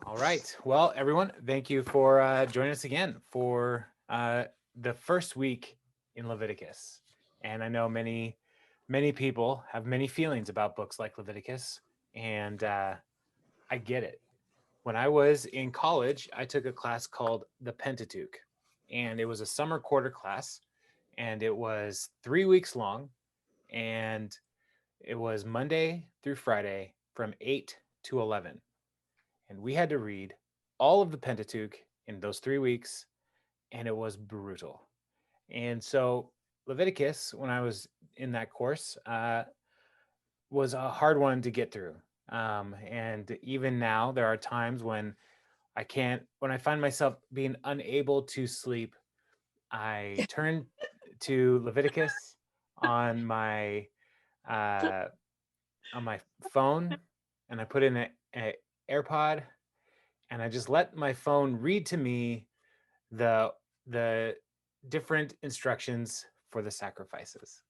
All right. Well, everyone, thank you for joining us again for the first week in Leviticus. And I know many people have many feelings about books like Leviticus, and I get it. When I was in college, I took a class called the Pentateuch, and it was a summer quarter class, and it was 3 weeks long, and it was Monday through Friday from 8 to 11. And we had to read all of the Pentateuch in those 3 weeks, and it was brutal. And so Leviticus, when I was in that course, was a hard one to get through. And even now, there are times when I find myself being unable to sleep, I turn to Leviticus on my uh, on my phone, and I put in a AirPod, and I just let my phone read to me the the different instructions for the sacrifices.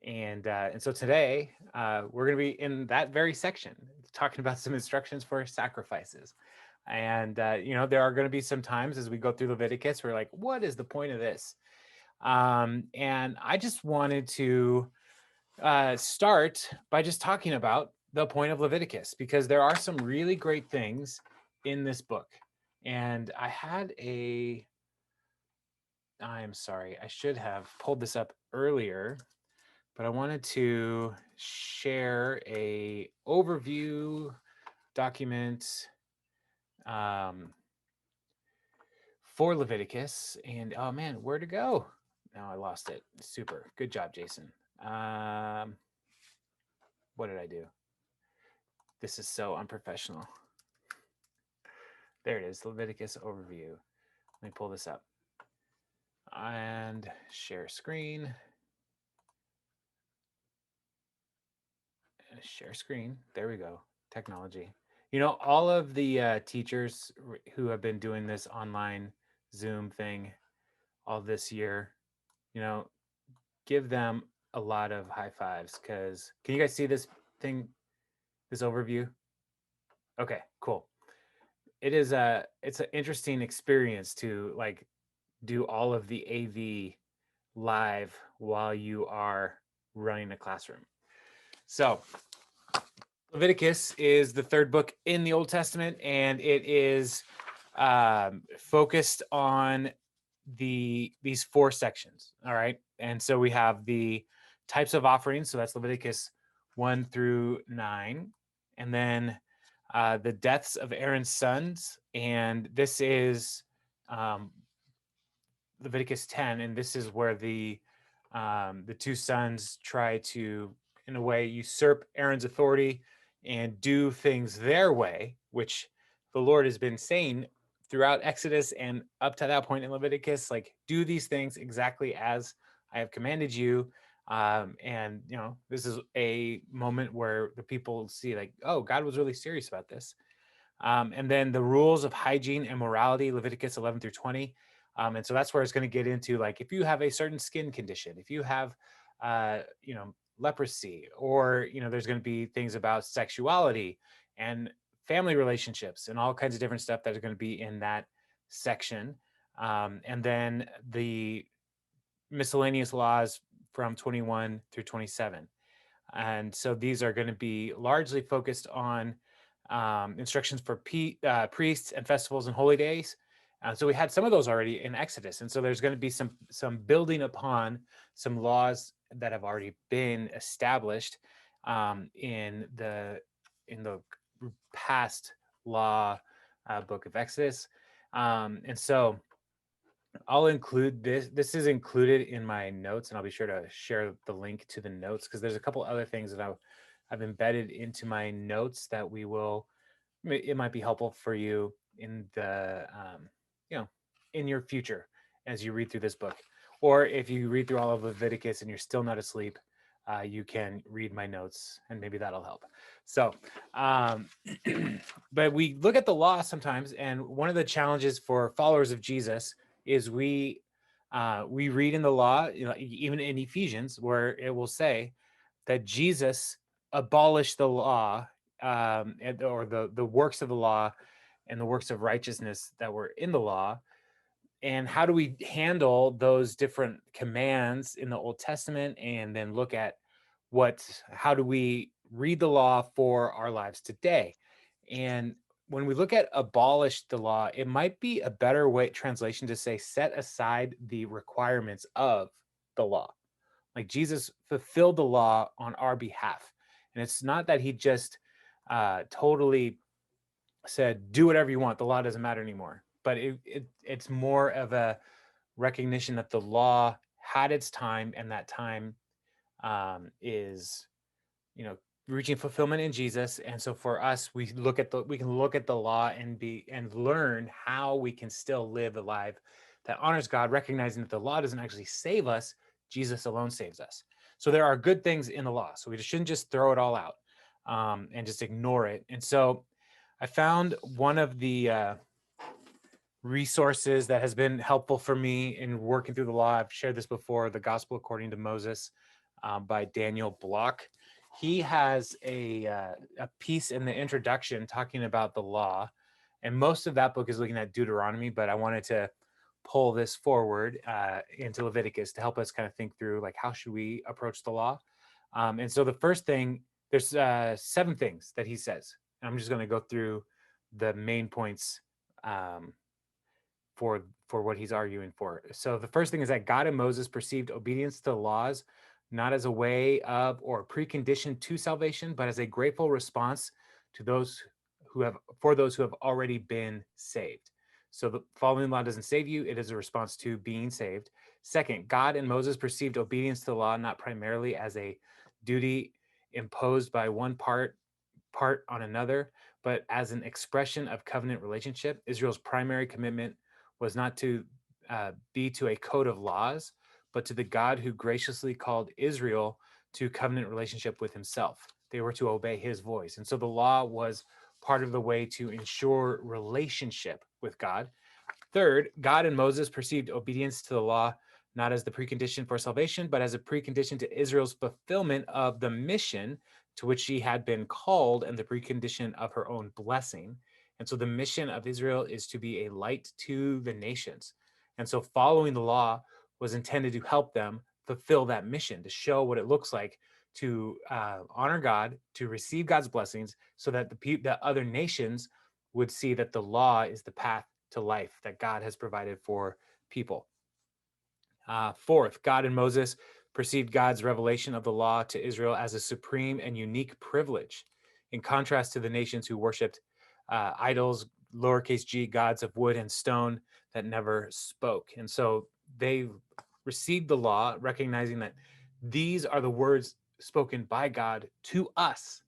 And so today we're going to be in that very section talking about some instructions for sacrifices. And there are going to be some times as we go through Leviticus we're like, what is the point of this? And I just wanted to start by just talking about the point of Leviticus, because there are some really great things in this book. And I'm sorry, I should have pulled this up earlier, but I wanted to share a overview document um, for Leviticus. And oh man, where'd it go? Now I lost it. Super. Good job, Jason. What did I do? This is so unprofessional. There it is, Leviticus overview. Let me pull this up and share screen. Share screen. There we go. Technology. All of the teachers who have been doing this online Zoom thing all this year, you know, give them a lot of high fives, because can you guys see this thing, this overview? Okay, cool. It's an interesting experience to like do all of the AV live while you are running a classroom. So Leviticus is the third book in the Old Testament, and it is focused on these four sections. All right, and so we have the types of offerings. So that's Leviticus 1 through 9, and then the deaths of Aaron's sons, and this is um, Leviticus 10, and this is where the two sons try to, in a way, usurp Aaron's authority and do things their way, which the Lord has been saying throughout Exodus and up to that point in Leviticus, like, do these things exactly as I have commanded you. And this is a moment where the people see, like, oh, God was really serious about this. And then the rules of hygiene and morality, Leviticus 11 through 20. And so that's where it's going to get into, like, if you have a certain skin condition, if you have, leprosy, or, there's going to be things about sexuality and family relationships and all kinds of different stuff that are going to be in that section. And then the miscellaneous laws from 21 through 27. And so these are going to be largely focused on instructions for priests and festivals and holy days. So we had some of those already in Exodus, and so there's going to be some building upon some laws that have already been established in the past law book of Exodus. And so I'll include this. This is included in my notes, and I'll be sure to share the link to the notes, because there's a couple other things that I've embedded into my notes that it might be helpful for you in in your future as you read through this book. Or if you read through all of Leviticus and you're still not asleep, you can read my notes, and maybe that'll help. So, but we look at the law sometimes, and one of the challenges for followers of Jesus is we read in the law, even in Ephesians, where it will say that Jesus abolished the law, or the works of the law, and the works of righteousness that were in the law, and how do we handle those different commands in the Old Testament, and then look at how do we read the law for our lives today. And when we look at abolish the law, it might be a better way translation to say set aside the requirements of the law. Like Jesus fulfilled the law on our behalf. And it's not that he just totally said, do whatever you want, the law doesn't matter anymore. But it's more of a recognition that the law had its time, and that time is, reaching fulfillment in Jesus. And so for us, we can look at the law and learn how we can still live a life that honors God, recognizing that the law doesn't actually save us. Jesus alone saves us. So there are good things in the law. So we shouldn't just throw it all out and just ignore it. And so I found one of the resources that has been helpful for me in working through the law. I've shared this before, The Gospel According to Moses by Daniel Block. He has a piece in the introduction talking about the law, and most of that book is looking at Deuteronomy, but I wanted to pull this forward into Leviticus to help us kind of think through, like, how should we approach the law. And so the first thing, there's 7 things that he says. And I'm just going to go through the main points for what he's arguing for. So the first thing is that God and Moses perceived obedience to the laws not as a way of or precondition to salvation, but as a grateful response to those who have already been saved. So the following law doesn't save you, it is a response to being saved. Second, God and Moses perceived obedience to the law not primarily as a duty imposed by one part on another, but as an expression of covenant relationship. Israel's primary commitment was not to be to a code of laws, but to the God who graciously called Israel to covenant relationship with himself. They were to obey his voice. And so the law was part of the way to ensure relationship with God. Third, God and Moses perceived obedience to the law not as the precondition for salvation, but as a precondition to Israel's fulfillment of the mission to which she had been called, and the precondition of her own blessing. And so the mission of Israel is to be a light to the nations. And so following the law was intended to help them fulfill that mission, to show what it looks like to honor God, to receive God's blessings, so that the other nations would see that the law is the path to life that God has provided for people. Fourth, God and Moses perceived God's revelation of the law to Israel as a supreme and unique privilege, in contrast to the nations who worshipped idols, lowercase g, gods of wood and stone that never spoke. And so they received the law, recognizing that these are the words spoken by God to us.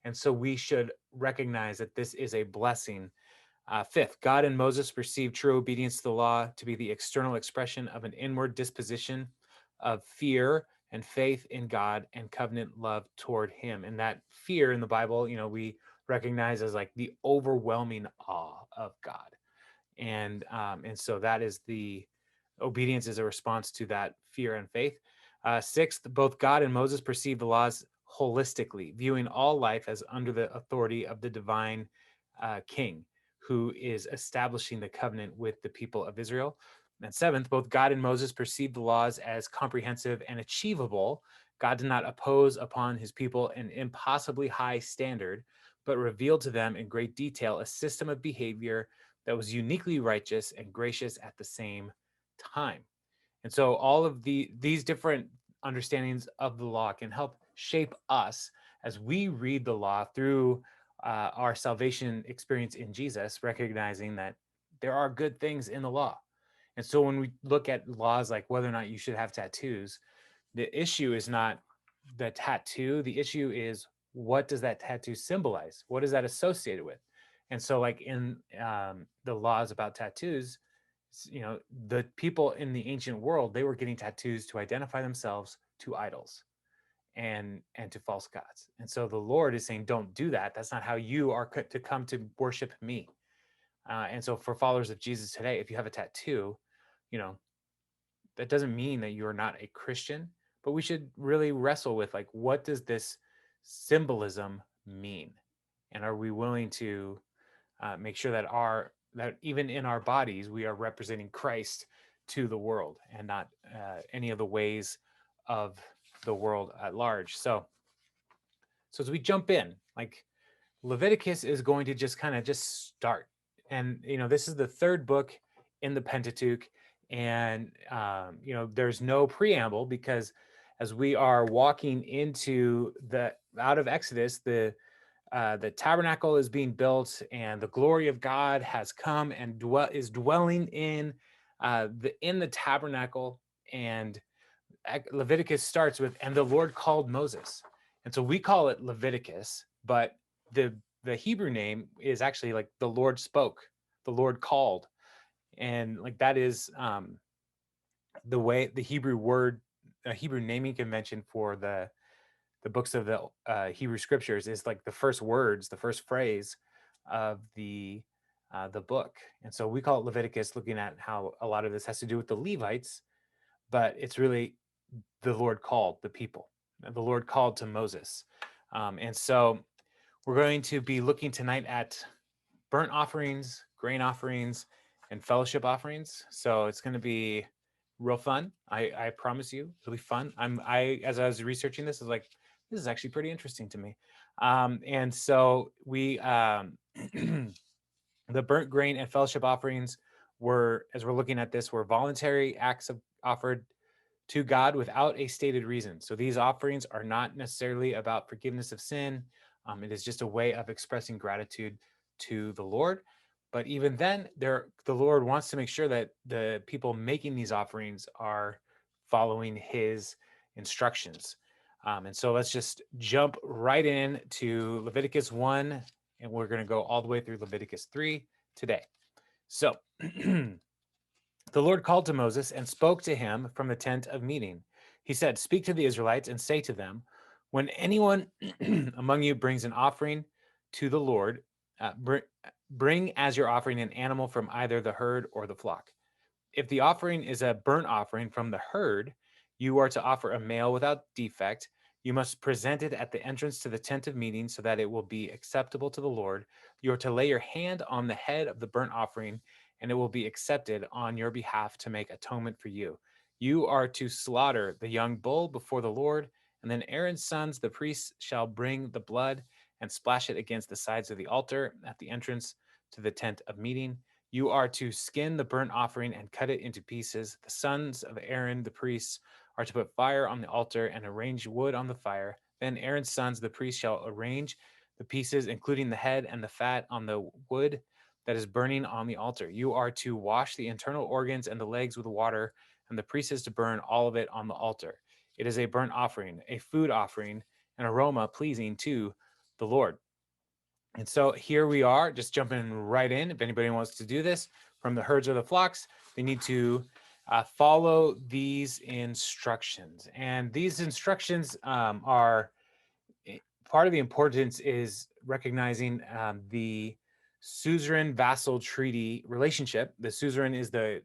And so we should recognize that this is a blessing. Fifth, God and Moses perceived true obedience to the law to be the external expression of an inward disposition of fear and faith in God and covenant love toward him. And that fear in the Bible, we recognize as like the overwhelming awe of God. And so that is the obedience is a response to that fear and faith. Sixth, both God and Moses perceived the laws holistically, viewing all life as under the authority of the divine king, who is establishing the covenant with the people of Israel. And seventh, both God and Moses perceived the laws as comprehensive and achievable. God did not oppose upon his people an impossibly high standard, but revealed to them in great detail a system of behavior that was uniquely righteous and gracious at the same time. And so all of these different understandings of the law can help shape us as we read the law through our salvation experience in Jesus, recognizing that there are good things in the law. And so when we look at laws like whether or not you should have tattoos, the issue is not the tattoo. The issue is, what does that tattoo symbolize? What is that associated with? And so, like in the laws about tattoos, the people in the ancient world, they were getting tattoos to identify themselves to idols and to false gods. And so the Lord is saying, don't do that. That's not how you are to come to worship me. And so for followers of Jesus today, if you have a tattoo, you know, that doesn't mean that you're not a Christian, but we should really wrestle with, like, what does this symbolism mean? And are we willing to make sure that even in our bodies we are representing Christ to the world and not any of the ways of the world at large. So as we jump in, like Leviticus is going to just kind of just start. And, this is the third book in the Pentateuch. And, there's no preamble because as we are walking into out of Exodus, the tabernacle is being built and the glory of God has come and is dwelling in the tabernacle. And Leviticus starts with, and the Lord called Moses. And so we call it Leviticus, but the Hebrew name is actually like the Lord spoke, the Lord called. And like that is the way the Hebrew naming convention for the books of the Hebrew scriptures is like the first words, the first phrase of the book. And so we call it Leviticus, looking at how a lot of this has to do with the Levites, but it's really the Lord called the people. The Lord called to Moses. And so we're going to be looking tonight at burnt offerings, grain offerings, and fellowship offerings. So it's going to be real fun. I promise you, it'll be fun. As I was researching this, I was like, this is actually pretty interesting to me. And so the burnt grain and fellowship offerings as we're looking at this, were voluntary acts offered to God without a stated reason. So these offerings are not necessarily about forgiveness of sin. It is just a way of expressing gratitude to the Lord. But even then, the Lord wants to make sure that the people making these offerings are following his instructions. And so let's just jump right in to Leviticus 1, and we're going to go all the way through Leviticus 3 today. So the Lord called to Moses and spoke to him from the tent of meeting. He said, "Speak to the Israelites and say to them, when anyone among you brings an offering to the Lord, bring as your offering an animal from either the herd or the flock. If the offering is a burnt offering from the herd, you are to offer a male without defect. You must present it at the entrance to the tent of meeting so that it will be acceptable to the Lord. You are to lay your hand on the head of the burnt offering, and it will be accepted on your behalf to make atonement for you. You are to slaughter the young bull before the Lord, and then Aaron's sons, the priests, shall bring the blood and splash it against the sides of the altar at the entrance to the tent of meeting. You are to skin the burnt offering and cut it into pieces. The sons of Aaron, the priests, are to put fire on the altar and arrange wood on the fire. Then Aaron's sons, the priests, shall arrange the pieces, including the head and the fat, on the wood that is burning on the altar. You are to wash the internal organs and the legs with water, and the priest is to burn all of it on the altar. It is a burnt offering, a food offering, an aroma pleasing to the Lord. And so here we are, just jumping right in. If anybody wants to do this from the herds or the flocks, they need to follow these instructions. And these instructions are part of the importance is recognizing the suzerain vassal treaty relationship. The suzerain is the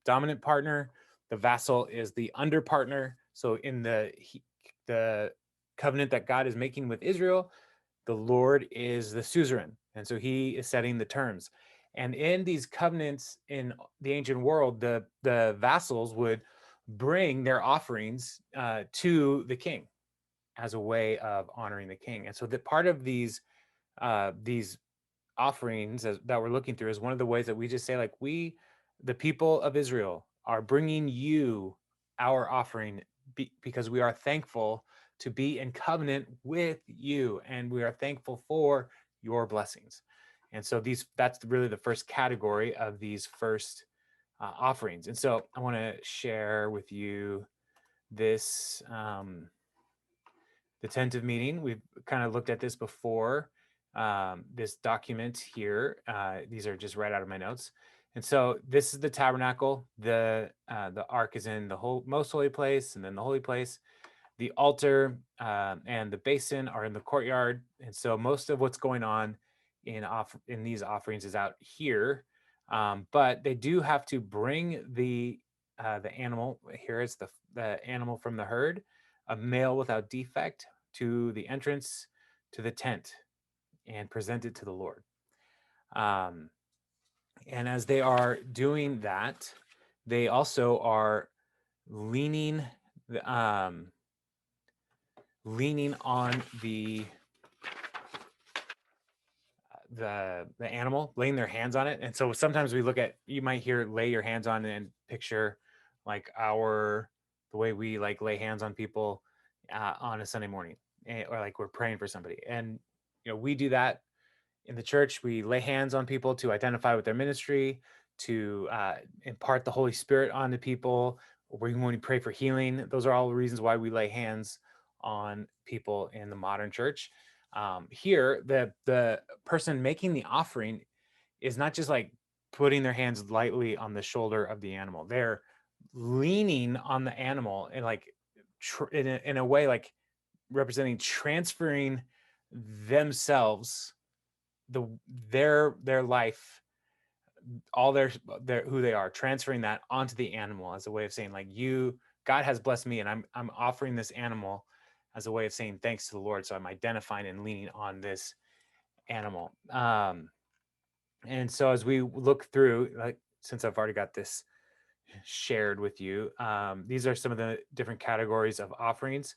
dominant partner, the vassal is the under partner. So in the covenant that God is making with Israel, the Lord is the suzerain, and so he is setting the terms. And in these covenants in the ancient world, the vassals would bring their offerings to the king as a way of honoring the king. And so that part of these offerings that we're looking through is one of the ways that we just say, like, we, the people of Israel, are bringing you our offering because we are thankful to be in covenant with you, and we are thankful for your blessings. And so that's really the first category of these first offerings. And so I want to share with you this the tent of meeting. We've kind of looked at this before. This document here, these are just right out of my notes. And so this is the tabernacle. The ark is in the most holy place, and then the holy place. The altar and the basin are in the courtyard. And so most of what's going on in these offerings is out here. But they do have to bring the animal. Here is the animal from the herd, a male without defect, to the entrance to the tent and present it to the Lord. Um, and as they are doing that, they also are leaning um, leaning on the animal, laying their hands on it. And so sometimes we look at, you might hear lay your hands on and picture like the way we like lay hands on people on a Sunday morning, or like we're praying for somebody. And we do that in the church. We lay hands on people to identify with their ministry, to impart the Holy Spirit onto people. When we pray for healing, those are all the reasons why we lay hands on people in the modern church. Here, the person making the offering is not just like putting their hands lightly on the shoulder of the animal. They're leaning on the animal and like in a way like representing transferring themselves, the their life, all their who they are, transferring that onto the animal as a way of saying like, God has blessed me, and I'm offering this animal as a way of saying thanks to the Lord. So I'm identifying and leaning on this animal. And so as we look through, like, since I've already got this shared with you, these are some of the different categories of offerings.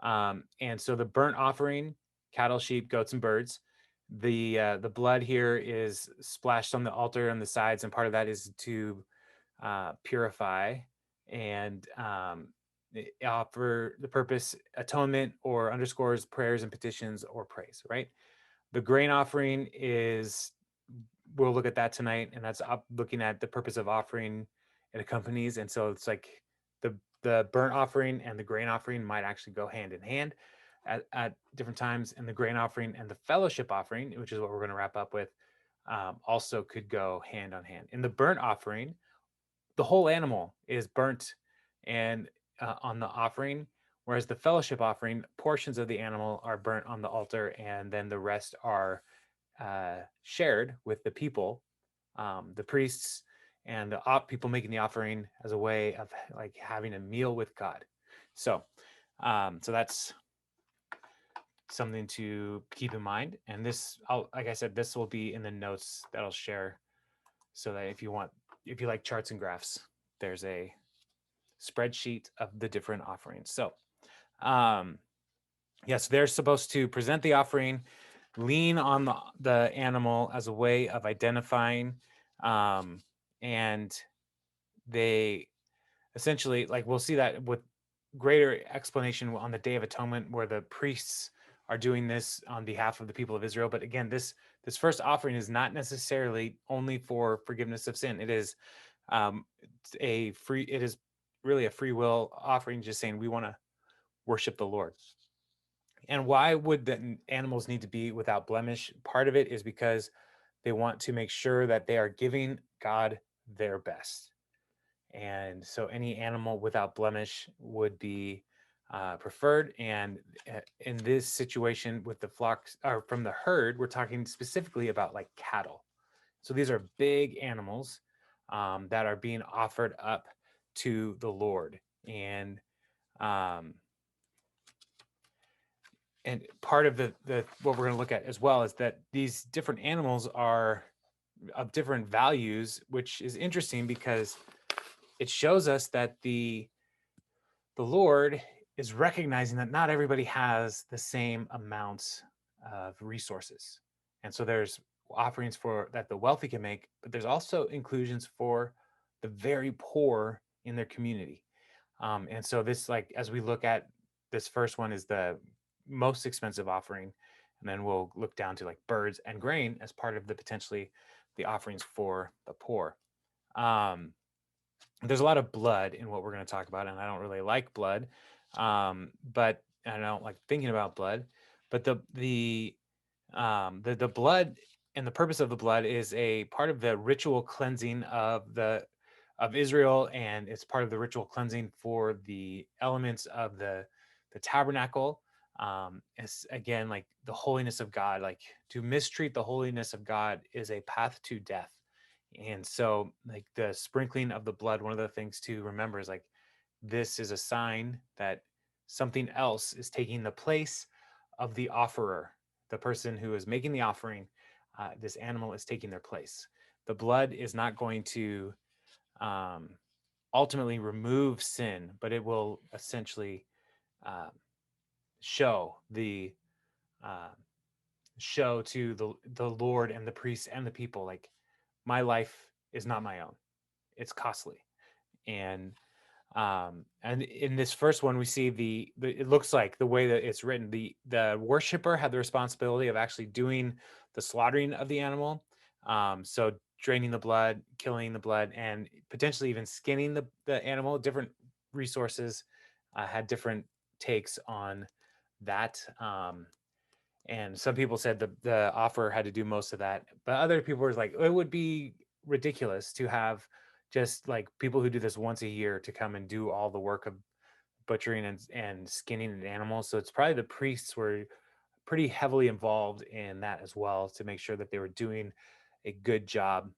And so the burnt offering, cattle, sheep, goats, and birds. The blood here is splashed on the altar on the sides, and part of that is to purify and offer the purpose atonement, or underscores prayers and petitions or praise. Right. The grain offering is, we'll look at that tonight, and that's looking at the purpose of offering it accompanies. And so it's like the burnt offering and the grain offering might actually go hand in hand at different times, and the grain offering and the fellowship offering, which is what we're going to wrap up with, also could go hand on hand. In the burnt offering, the whole animal is burnt and on the offering, whereas the fellowship offering, portions of the animal are burnt on the altar, and then the rest are shared with the people, the priests, and the people making the offering as a way of like having a meal with God. So, so that's something to keep in mind. And this, like I said, this will be in the notes that I'll share, so that if you like charts and graphs, there's a spreadsheet of the different offerings. So, yes, they're supposed to present the offering, lean on the animal as a way of identifying, and they essentially, like, we'll see that with greater explanation on the Day of Atonement, where the priests are doing this on behalf of the people of Israel. But again, this first offering is not necessarily only for forgiveness of sin. It is it is really a free will offering, just saying we want to worship the Lord. And why would the animals need to be without blemish? Part of it is because they want to make sure that they are giving God their best. And so any animal without blemish would be preferred. And in this situation with the flocks, or from the herd, we're talking specifically about like cattle. So these are big animals that are being offered up to the Lord. Um, and part of the what we're going to look at as well is that these different animals are of different values, which is interesting because it shows us that the Lord is recognizing that not everybody has the same amounts of resources. And so there's offerings for that the wealthy can make, but there's also inclusions for the very poor in their community. And so this, like, as we look at this first one, is the most expensive offering. And then we'll look down to like birds and grain as part of the potentially the offerings for the poor. There's a lot of blood in what we're going to talk about, and I don't really like blood, but I don't like thinking about blood. But the blood, and the purpose of the blood is a part of the ritual cleansing of Israel, and it's part of the ritual cleansing for the elements of the tabernacle. It's again like the holiness of God. Like, to mistreat the holiness of God is a path to death. And so, like, the sprinkling of the blood, one of the things to remember is like, this is a sign that something else is taking the place of the offerer, the person who is making the offering. this animal is taking their place. The blood is not going to um, ultimately remove sin, but it will essentially uh, show the uh, show to the Lord and the priests and the people, like, my life is not my own; it's costly. And in this first one, we see it looks like the way that it's written, the worshiper had the responsibility of actually doing the slaughtering of the animal, so draining the blood, killing the blood, and potentially even skinning the animal. Different resources had different takes on that. And some people said the offerer had to do most of that, but other people were like, it would be ridiculous to have just like people who do this once a year to come and do all the work of butchering and skinning an animal. So it's probably the priests were pretty heavily involved in that as well, to make sure that they were doing a good job,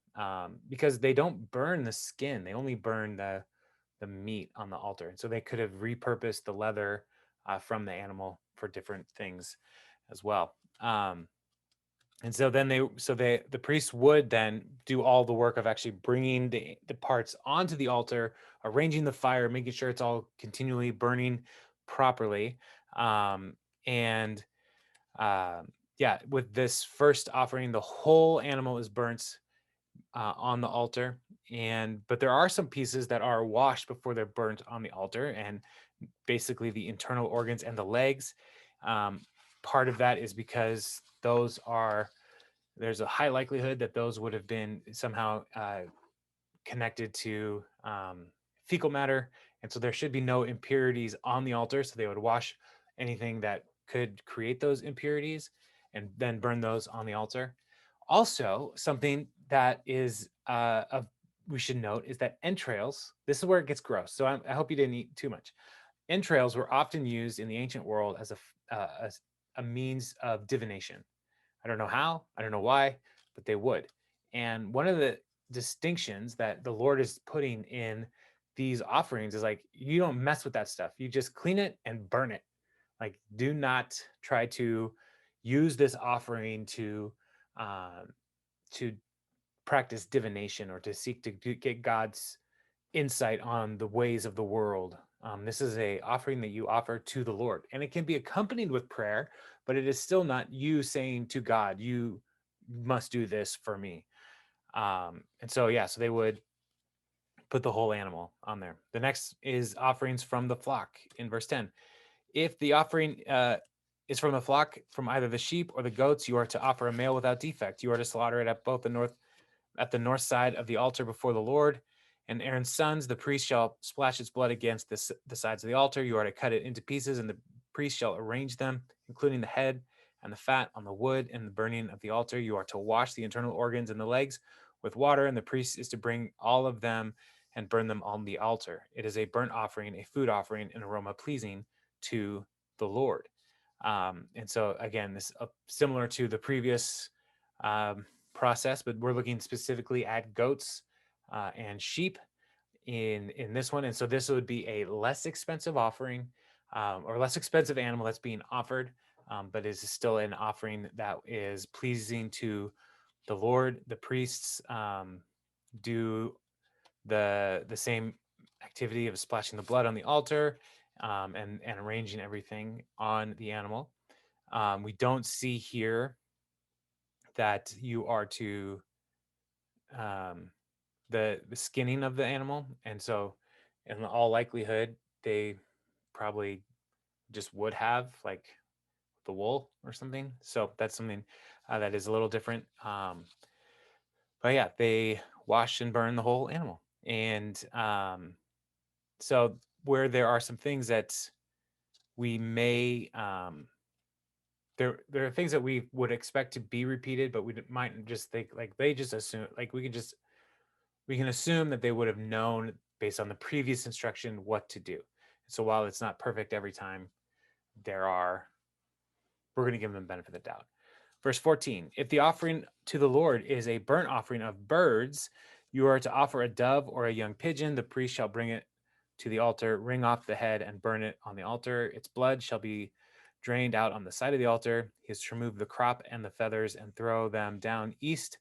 because they don't burn the skin; they only burn the meat on the altar. And so they could have repurposed the leather from the animal for different things as well. And so then the priests would then do all the work of actually bringing the parts onto the altar, arranging the fire, making sure it's all continually burning properly. And yeah, with this first offering, the whole animal is burnt on the altar. But there are some pieces that are washed before they're burnt on the altar, and basically the internal organs and the legs. Um, Part of that is because there's a high likelihood that those would have been somehow connected to fecal matter. And so there should be no impurities on the altar. So they would wash anything that could create those impurities and then burn those on the altar. Also, something that is we should note is that entrails, this is where it gets gross. So I hope you didn't eat too much. Entrails were often used in the ancient world as a means of divination. I don't know how, I don't know why, but they would. And one of the distinctions that the Lord is putting in these offerings is like, you don't mess with that stuff. You just clean it and burn it. Like, do not try to use this offering um, to practice divination or to seek to get God's insight on the ways of the world. This is a offering that you offer to the Lord, and it can be accompanied with prayer, but it is still not you saying to God, "You must do this for me." And so, yeah, so they would put the whole animal on there. The next is offerings from the flock in verse 10. If the offering is from the flock, from either the sheep or the goats, you are to offer a male without defect. You are to slaughter it at the north side of the altar before the Lord. And Aaron's sons, the priest, shall splash its blood against the sides of the altar. You are to cut it into pieces, and the priest shall arrange them, including the head and the fat, on the wood and the burning of the altar. You are to wash the internal organs and the legs with water, and the priest is to bring all of them and burn them on the altar. It is a burnt offering, a food offering, an aroma pleasing to the Lord. And so, again, this similar to the previous um, process, but we're looking specifically at goats and sheep in this one. And so this would be a less expensive offering, or less expensive animal that's being offered, but is still an offering that is pleasing to the Lord. The priests do the same activity of splashing the blood on the altar, and arranging everything on the animal. We don't see here that you are to um, the skinning of the animal, and so in all likelihood they probably just would have like the wool or something. So that's something that is a little different. But yeah, they wash and burn the whole animal, and so where there are some things that we may there are things that we would expect to be repeated, but we might just think like they just assume, like we can assume that they would have known based on the previous instruction what to do. So while it's not perfect every time, we're going to give them the benefit of the doubt. Verse 14, if the offering to the Lord is a burnt offering of birds, you are to offer a dove or a young pigeon. The priest shall bring it to the altar, wring off the head, and burn it on the altar. Its blood shall be drained out on the side of the altar. He is to remove the crop and the feathers and throw them down east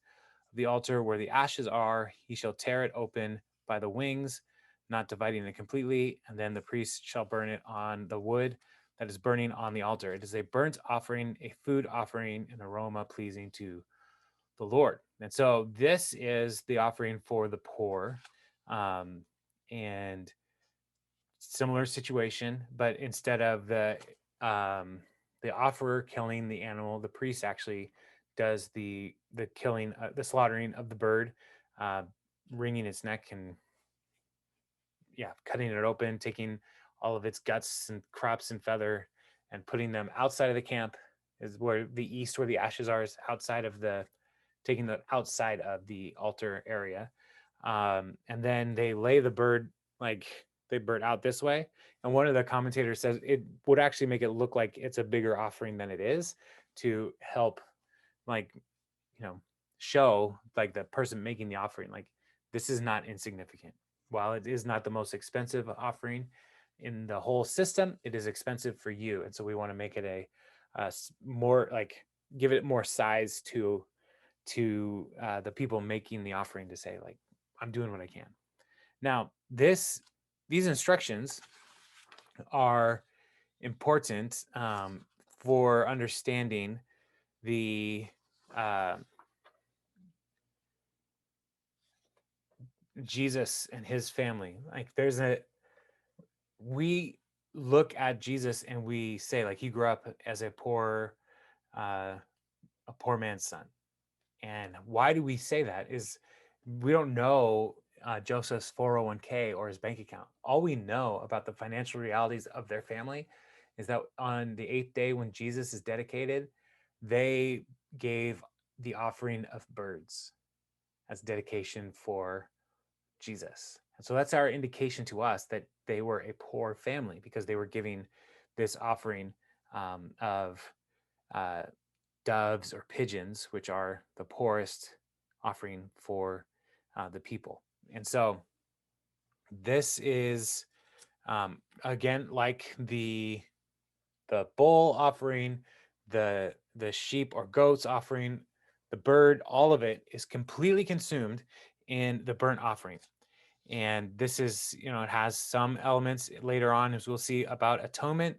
of the altar where the ashes are. He shall tear it open by the wings, not dividing it completely, and then the priest shall burn it on the wood that is burning on the altar. It is a burnt offering, a food offering, an aroma pleasing to the Lord. And so this is the offering for the poor. And similar situation, but instead of the offerer killing the animal, the priest actually does the killing, the slaughtering of the bird, uh, wringing its neck and cutting it open, taking all of its guts and crops and feather, and putting them outside of the camp. Is where the east, where the ashes are, is outside of the taking the outside of the altar area, and then they lay the bird like they bird out this way. And one of the commentators says it would actually make it look like it's a bigger offering than it is, to help, like, show like the person making the offering, like, this is not insignificant. While it is not the most expensive offering in the whole system, it is expensive for you, and so we want to make it a more like, give it more size to the people making the offering, to say, like, I'm doing what I can. Now, these instructions are important, for understanding the uh, Jesus and his family. Like, we look at Jesus and we say, like, he grew up as uh, a poor man's son. And why do we say that? Is we don't know Joseph's 401k or his bank account. All we know about the financial realities of their family is that on the 8th day, when Jesus is dedicated, they gave the offering of birds as dedication for Jesus. And so that's our indication to us that they were a poor family, because they were giving this offering of uh, doves or pigeons, which are the poorest offering for the people. And so this is, again, like the bull offering, the sheep or goats offering, the bird, all of it is completely consumed in the burnt offering. And this is, it has some elements later on, as we'll see, about atonement,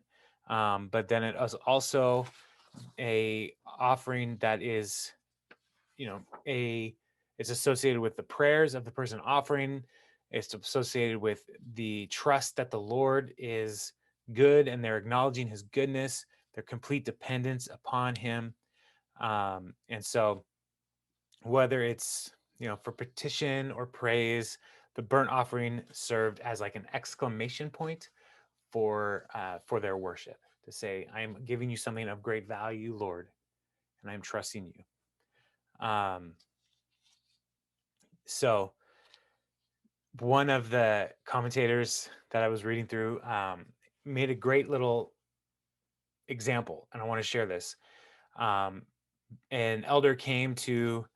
but then it is also a offering that is, a it's associated with the prayers of the person offering. It's associated with the trust that the Lord is good, and they're acknowledging his goodness, their complete dependence upon him. And so whether it's, for petition or praise, the burnt offering served as like an exclamation point for their worship, to say, I am giving you something of great value, Lord, and I'm trusting you. So one of the commentators that I was reading through made a great little example, and I want to share this. An elder came to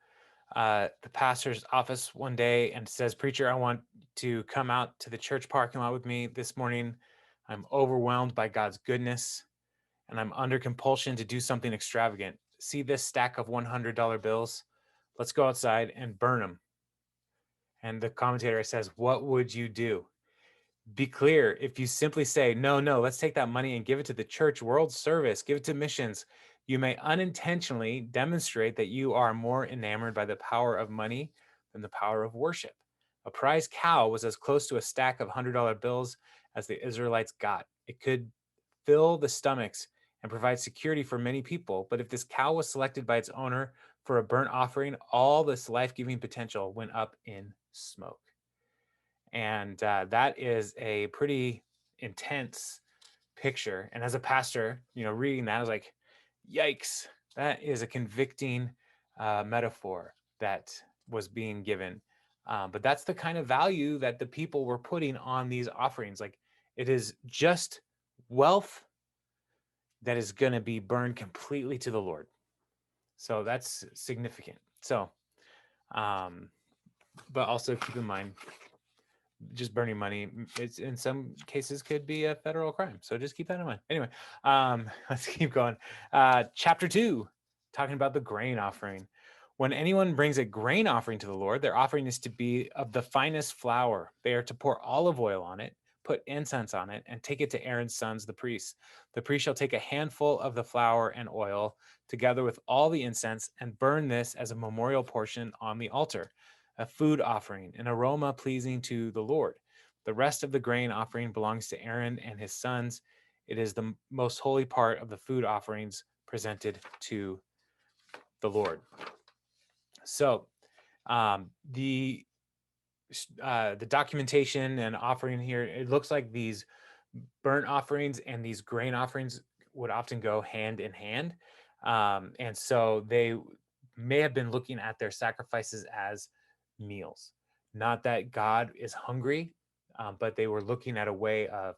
the pastor's office one day and says, "Preacher, I want to come out to the church parking lot with me this morning. I'm overwhelmed by God's goodness, and I'm under compulsion to do something extravagant. See this stack of $100 bills? Let's go outside and burn them." And the commentator says, "What would you do? Be clear. If you simply say, no, let's take that money and give it to the church world service, give it to missions, you may unintentionally demonstrate that you are more enamored by the power of money than the power of worship. A prize cow was as close to a stack of $100 bills as the Israelites got. It could fill the stomachs and provide security for many people. But if this cow was selected by its owner for a burnt offering, all this life-giving potential went up in smoke." And that is a pretty intense picture. And as a pastor, reading that, I was like, yikes, that is a convicting metaphor that was being given. But that's the kind of value that the people were putting on these offerings. Like, it is just wealth that is going to be burned completely to the Lord. So that's significant. So, but also keep in mind, just burning money, it's in some cases could be a federal crime. So just keep that in mind. Anyway, let's keep going. Chapter 2, talking about the grain offering. When anyone brings a grain offering to the Lord, their offering is to be of the finest flour. They are to pour olive oil on it, put incense on it, and take it to Aaron's sons, the priests. The priest shall take a handful of the flour and oil, together with all the incense, and burn this as a memorial portion on the altar, a food offering, an aroma pleasing to the Lord. The rest of the grain offering belongs to Aaron and his sons. It is the most holy part of the food offerings presented to the Lord. So the documentation and offering here, it looks like these burnt offerings and these grain offerings would often go hand in hand. And so they may have been looking at their sacrifices as meals. Not that God is hungry, but they were looking at a way of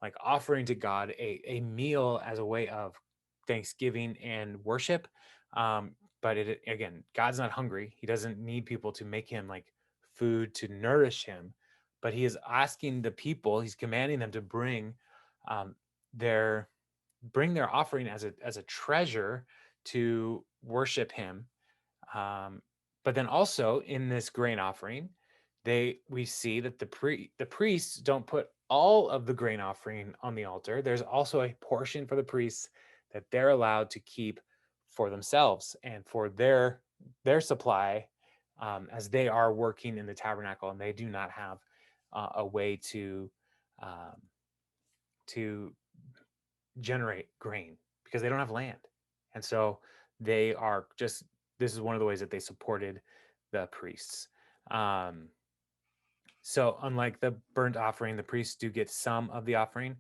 like offering to God a meal as a way of thanksgiving and worship. But it again, God's not hungry. He doesn't need people to make him like food to nourish him, but he is asking the people, he's commanding them to um, their bring their offering as a treasure to worship him. um, but then also in this grain offering, we see that the priests don't put all of the grain offering on the altar. There's also a portion for the priests that they're allowed to keep for themselves and for their supply, as they are working in the tabernacle and they do not have a way um, to generate grain because they don't have land. And so they are just, this is one of the ways that they supported the priests. Um, so unlike the burnt offering, the priests do get some of the offering.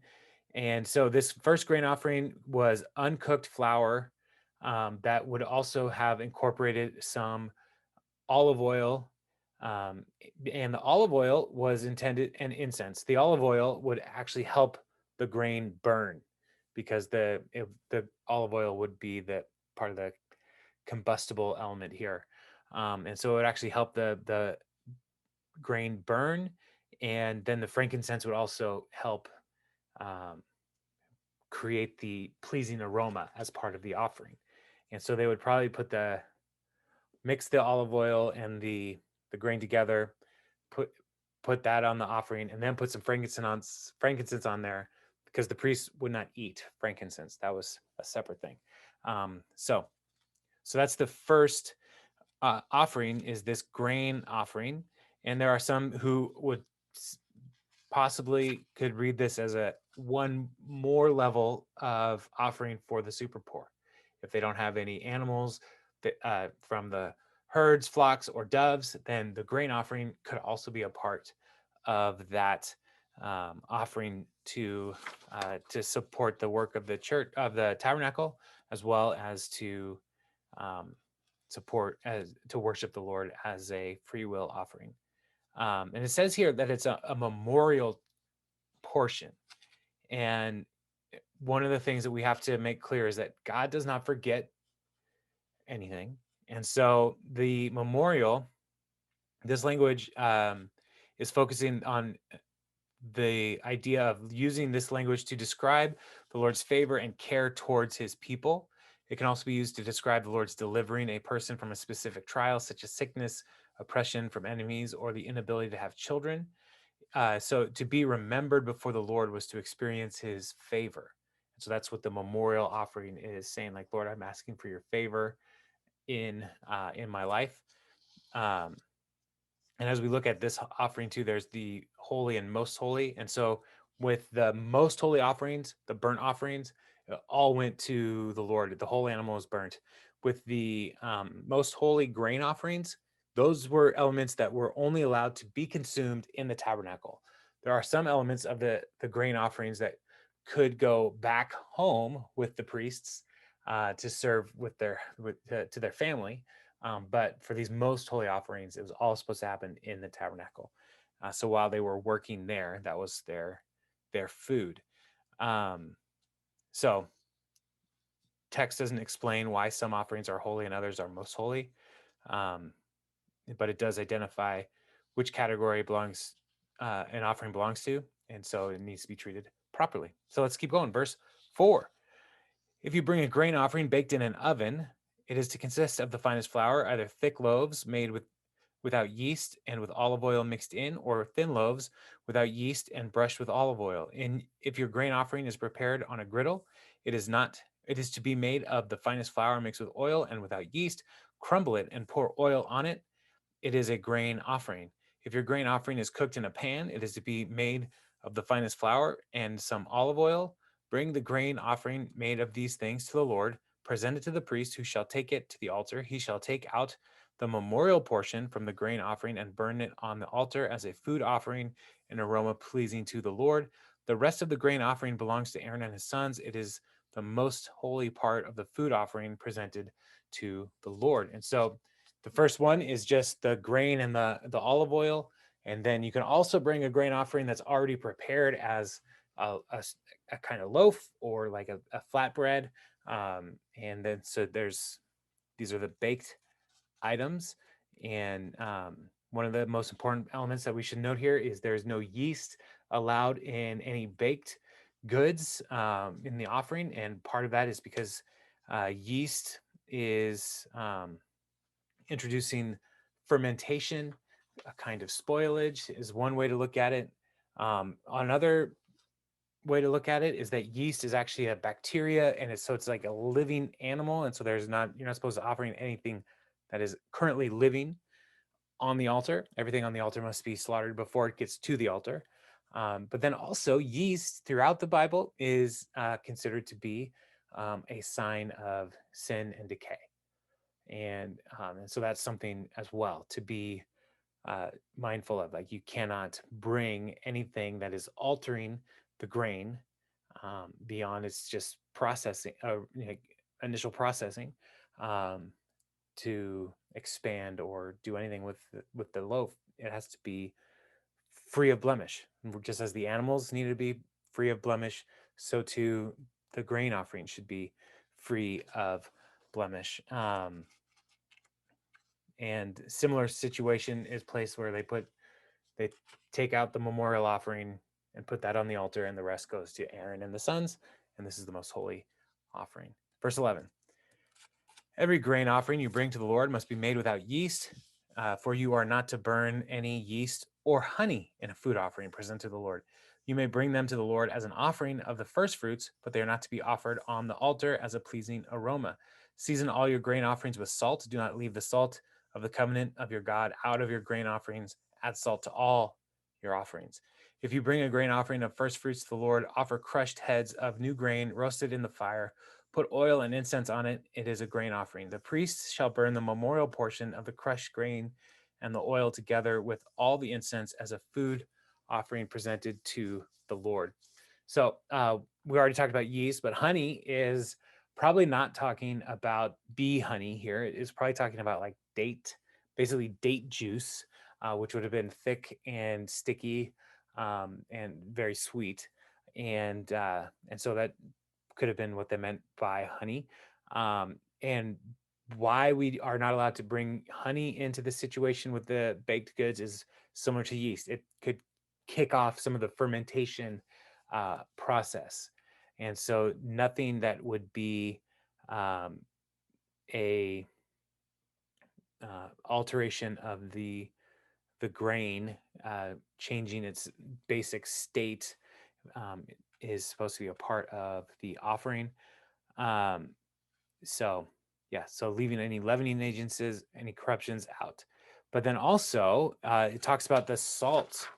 And so this first grain offering was uncooked flour, that would also have incorporated some olive oil. And the olive oil was intended, and incense. The olive oil would actually help the grain burn because the olive oil would be the part of the combustible element here. And so it would actually help the grain burn. And then the frankincense would also help um, create the pleasing aroma as part of the offering. And so they would probably mix the olive oil and the grain together, put put that on the offering, and then put some frankincense on there, because the priests would not eat frankincense. That was a separate thing. So that's the first offering, is this grain offering. And there are some who would possibly could read this as a one more level of offering for the super poor. If they don't have any animals that, from the herds, flocks, or doves, then the grain offering could also be a part of that offering to support the work of the church, of the tabernacle, as well as to um, support, as to worship the Lord as a free will offering. And it says here that it's a memorial portion. And one of the things that we have to make clear is that God does not forget anything. And so the memorial, this language is focusing on the idea of using this language to describe the Lord's favor and care towards his people. It can also be used to describe the Lord's delivering a person from a specific trial, such as sickness, oppression from enemies, or the inability to have children. So to be remembered before the Lord was to experience his favor. So that's what the memorial offering is saying, like, Lord, I'm asking for your favor in my life. Um, and as we look at this offering too, there's the holy and most holy. And so with the most holy offerings, the burnt offerings, all went to the Lord. The whole animal was burnt. With the most holy grain offerings, those were elements that were only allowed to be consumed in the tabernacle. There are some elements of the grain offerings that could go back home with the priests to serve to their family. But for these most holy offerings, it was all supposed to happen in the tabernacle. So while they were working there, that was their food. So text doesn't explain why some offerings are holy and others are most holy, but it does identify which category belongs an offering belongs to, and so it needs to be treated properly. So let's keep going. Verse 4. If you bring a grain offering baked in an oven, it is to consist of the finest flour, either thick loaves made without yeast and with olive oil mixed in, or thin loaves without yeast and brushed with olive oil. And if your grain offering is prepared on a griddle, it is not. It is to be made of the finest flour mixed with oil and without yeast. Crumble it and pour oil on it. It is a grain offering. If your grain offering is cooked in a pan, it is to be made of the finest flour and some olive oil. Bring the grain offering made of these things to the Lord. Present it to the priest, who shall take it to the altar. He shall take out the memorial portion from the grain offering and burn it on the altar as a food offering, an aroma pleasing to the Lord. The rest of the grain offering belongs to Aaron and his sons. It is the most holy part of the food offering presented to the Lord. And so the first one is just the grain and the olive oil. And then you can also bring a grain offering that's already prepared as a kind of loaf or like a flatbread. And then so these are the baked items. And one of the most important elements that we should note here is there's no yeast allowed in any baked goods in the offering. And part of that is because yeast is introducing fermentation, a kind of spoilage is one way to look at it. Another way to look at it is that yeast is actually a bacteria, and it's like a living animal, and so you're not supposed to offer anything that is currently living on the altar. Everything on the altar must be slaughtered before it gets to the altar. But then also yeast throughout the Bible is considered to be a sign of sin and decay. And so that's something as well to be mindful of. Like, you cannot bring anything that is altering the grain beyond its just processing, initial processing, um, to expand or do anything with the loaf. It has to be free of blemish. Just as the animals need to be free of blemish, so too the grain offering should be free of blemish. And similar situation is placed where they take out the memorial offering and put that on the altar, and the rest goes to Aaron and the sons, and this is the most holy offering. Verse 11. Every grain offering you bring to the Lord must be made without yeast, for you are not to burn any yeast or honey in a food offering presented to the Lord. You may bring them to the Lord as an offering of the first fruits, but they are not to be offered on the altar as a pleasing aroma. Season all your grain offerings with salt. Do not leave the salt of the covenant of your God out of your grain offerings. Add salt to all your offerings. If you bring a grain offering of first fruits to the Lord, offer crushed heads of new grain roasted in the fire. Put oil and incense on it. It is a grain offering. The priest shall burn the memorial portion of the crushed grain and the oil together with all the incense as a food offering presented to the Lord. So we already talked about yeast, but honey is probably not talking about bee honey here. It is probably talking about like basically date juice, which would have been thick and sticky and very sweet. And so that could have been what they meant by honey. And why we are not allowed to bring honey into the situation with the baked goods is similar to yeast. It could kick off some of the fermentation process. And so nothing that would be a alteration of the grain changing its basic state is supposed to be a part of the offering. Um, so yeah, so leaving any leavening agents, any corruptions out. But then also it talks about the salt.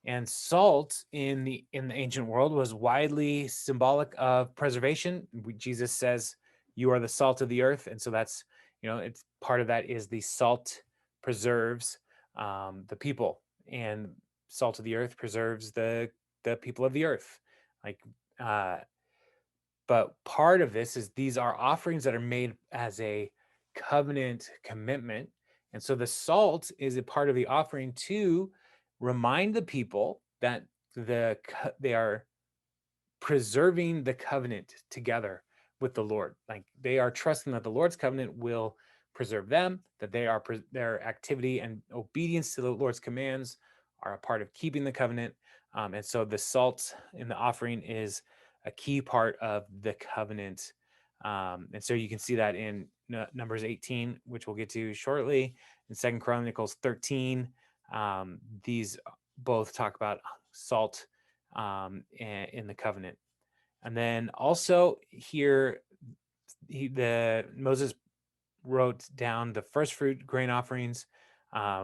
And salt in the ancient world was widely symbolic of preservation. Jesus says, "You are the salt of the earth," and so that's, it's part of that is the salt preserves the people, and salt of the earth preserves the people of the earth. Like, but part of this is these are offerings that are made as a covenant commitment, and so the salt is a part of the offering to remind the people that they are preserving the covenant together with the Lord. Like, they are trusting that the Lord's covenant will preserve them, that their activity and obedience to the Lord's commands are a part of keeping the covenant. And so the salt in the offering is a key part of the covenant. And so you can see that in Numbers 18, which we'll get to shortly, in Second Chronicles 13. These both talk about salt in the covenant. And then also here, Moses wrote down the first fruit grain offerings,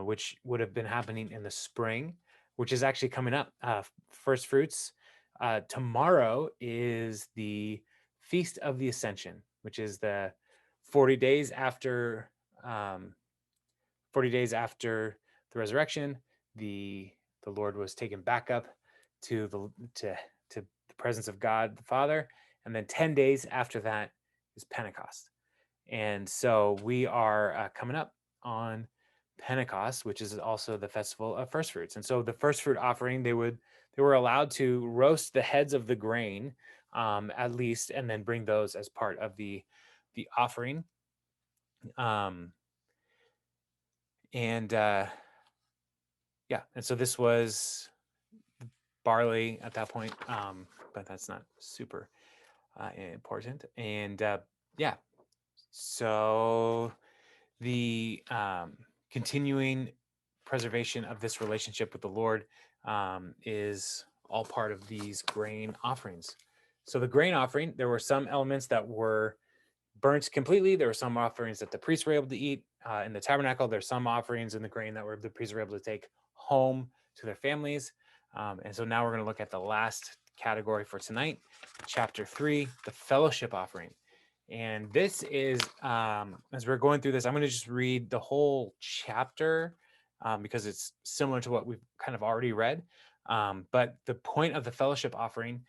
which would have been happening in the spring, which is actually coming up. First fruits. Tomorrow is the Feast of the Ascension, which is the 40 days after 40 days after the resurrection. The Lord was taken back up to the presence of God the Father, and then 10 days after that is Pentecost. And so we are coming up on Pentecost, which is also the festival of first fruits. And so the first fruit offering, they were allowed to roast the heads of the grain, at least, and then bring those as part of the offering. And and so this was barley at that point, but that's not super important. And so the continuing preservation of this relationship with the Lord is all part of these grain offerings. So the grain offering, there were some elements that were burnt completely. There were some offerings that the priests were able to eat in the tabernacle. There's some offerings in the grain that the priests were able to take home to their families. And so now we're going to look at the last category for tonight, chapter 3, the fellowship offering. And this is, as we're going through this, I'm going to just read the whole chapter because it's similar to what we've kind of already read. But the point of the fellowship offering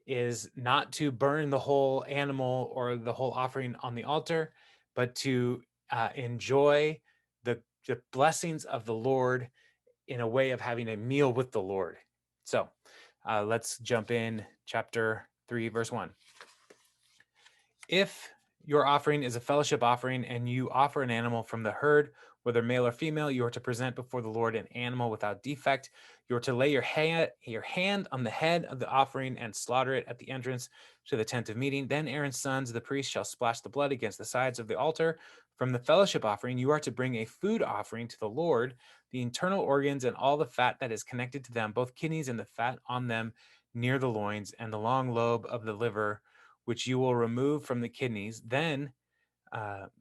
is not to burn the whole animal or the whole offering on the altar, but to enjoy the blessings of the Lord in a way of having a meal with the Lord. So let's jump in, chapter 3, verse 1. If your offering is a fellowship offering and you offer an animal from the herd, whether male or female, you are to present before the Lord an animal without defect. You are to lay your hand on the head of the offering and slaughter it at the entrance to the tent of meeting. Then Aaron's sons, the priest, shall splash the blood against the sides of the altar. From the fellowship offering, you are to bring a food offering to the Lord, the internal organs and all the fat that is connected to them, both kidneys and the fat on them near the loins, and the long lobe of the liver, which you will remove from the kidneys. Then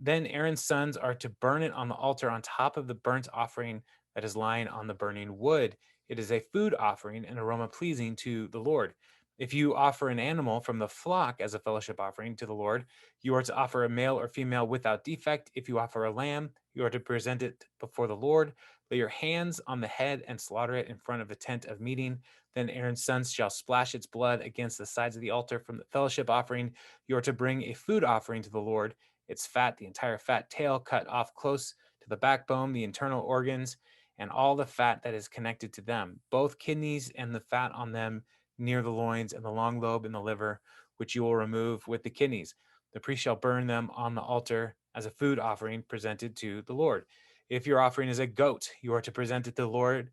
Aaron's sons are to burn it on the altar on top of the burnt offering that is lying on the burning wood. It is a food offering, an aroma pleasing to the Lord. If you offer an animal from the flock as a fellowship offering to the Lord, you are to offer a male or female without defect. If you offer a lamb, you are to present it before the Lord. Lay your hands on the head and slaughter it in front of the tent of meeting. Then Aaron's sons shall splash its blood against the sides of the altar. From the fellowship offering, you are to bring a food offering to the Lord. Its fat, the entire fat tail cut off close to the backbone, the internal organs, and all the fat that is connected to them, both kidneys and the fat on them near the loins, and the long lobe and the liver, which you will remove with the kidneys. The priest shall burn them on the altar as a food offering presented to the Lord. If your offering is a goat, you are to present it to the Lord.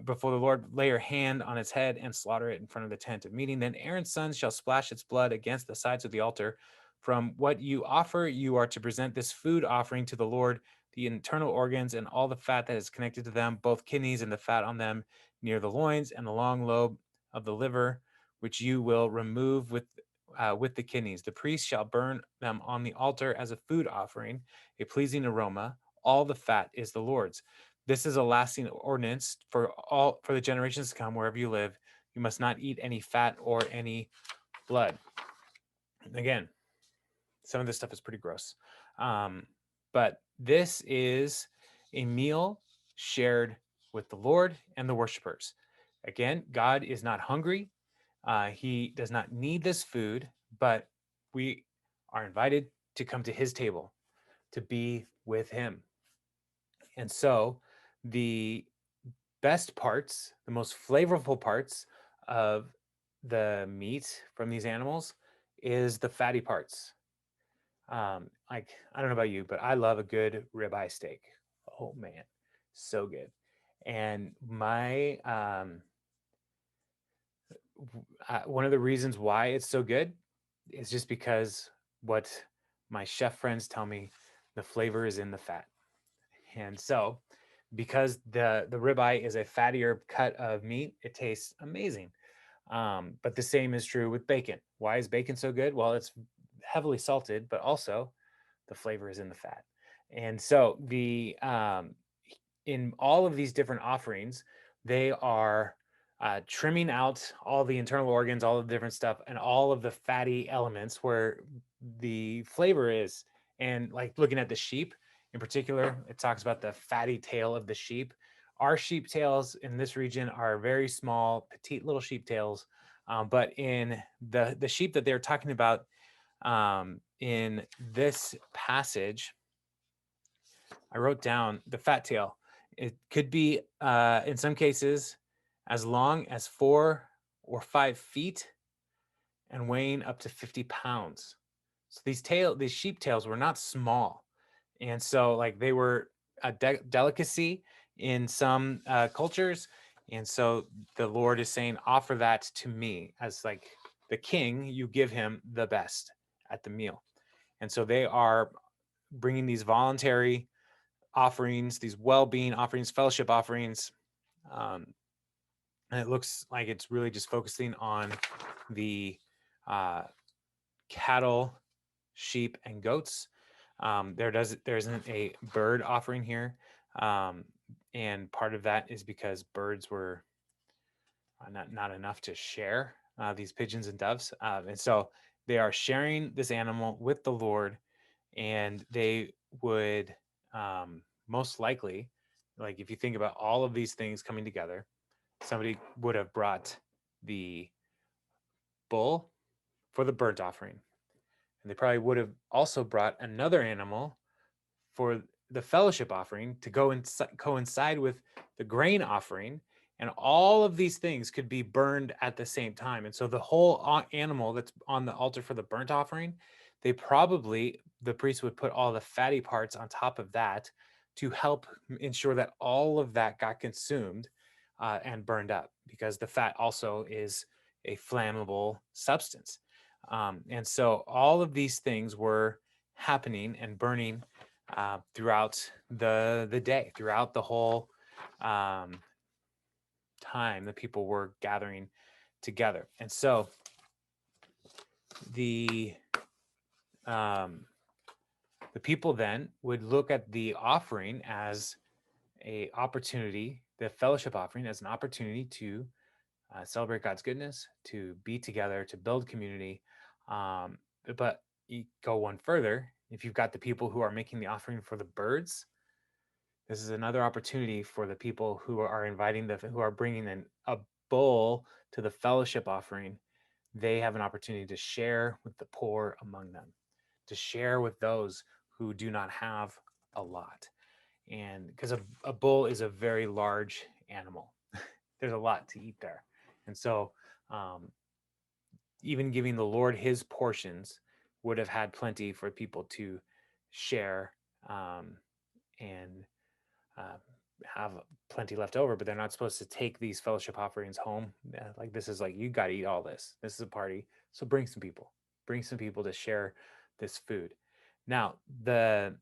Before the Lord, lay your hand on its head and slaughter it in front of the tent of meeting. Then Aaron's sons shall splash its blood against the sides of the altar. From what you offer, you are to present this food offering to the Lord, the internal organs and all the fat that is connected to them, both kidneys and the fat on them near the loins, and the long lobe of the liver, which you will remove with the kidneys. The priest shall burn them on the altar as a food offering, a pleasing aroma. All the fat is the Lord's. This is a lasting ordinance for the generations to come. Wherever you live, you must not eat any fat or any blood. Again, some of this stuff is pretty gross. But this is a meal shared with the Lord and the worshipers. Again, God is not hungry. He does not need this food, but we are invited to come to his table to be with him. And so the best parts, the most flavorful parts of the meat from these animals is the fatty parts. Like, I don't know about you, but I love a good ribeye steak. Oh man, so good. And one of the reasons why it's so good is just because what my chef friends tell me, the flavor is in the fat. And so, because the ribeye is a fattier cut of meat, it tastes amazing. But the same is true with bacon. Why is bacon so good? Well, it's heavily salted, but also the flavor is in the fat. And so the in all of these different offerings, they are trimming out all the internal organs, all of the different stuff, and all of the fatty elements where the flavor is. And like looking at the sheep in particular, it talks about the fatty tail of the sheep. Our sheep tails in this region are very small, petite little sheep tails. But in the sheep that they're talking about in this passage, I wrote down the fat tail. It could be, in some cases, as long as 4 or 5 feet and weighing up to 50 pounds. So these sheep tails were not small, and so like they were a delicacy in some cultures, and so the Lord is saying, "Offer that to me as like the king. You give him the best at the meal." And so they are bringing these voluntary offerings, these well-being offerings, fellowship offerings, um, and it looks like it's really just focusing on the uh, cattle, sheep, and goats. There isn't a bird offering here, um, and part of that is because birds were not enough to share these pigeons and doves, and so they are sharing this animal with the Lord, and they would most likely, like if you think about all of these things coming together, somebody would have brought the bull for the burnt offering, and they probably would have also brought another animal for the fellowship offering to go and coincide with the grain offering. And all of these things could be burned at the same time. And so the whole animal that's on the altar for the burnt offering, the priest would put all the fatty parts on top of that to help ensure that all of that got consumed and burned up, because the fat also is a flammable substance. And so all of these things were happening and burning throughout the day, throughout the whole um, time that people were gathering together. And so the um, the people then would look at the offering as a opportunity, the fellowship offering as an opportunity to celebrate God's goodness, to be together, to build community. But you go one further. If you've got the people who are making the offering for the birds, this is another opportunity for the people who are who are bringing in a bull to the fellowship offering. They have an opportunity to share with the poor among them, to share with those who do not have a lot. And because a bull is a very large animal, there's a lot to eat there. And so, um, even giving the Lord his portions would have had plenty for people to share, and uh, have plenty left over, but they're not supposed to take these fellowship offerings home. Like this is like, you got to eat all this. This is a party. So bring some people to share this food. Now, the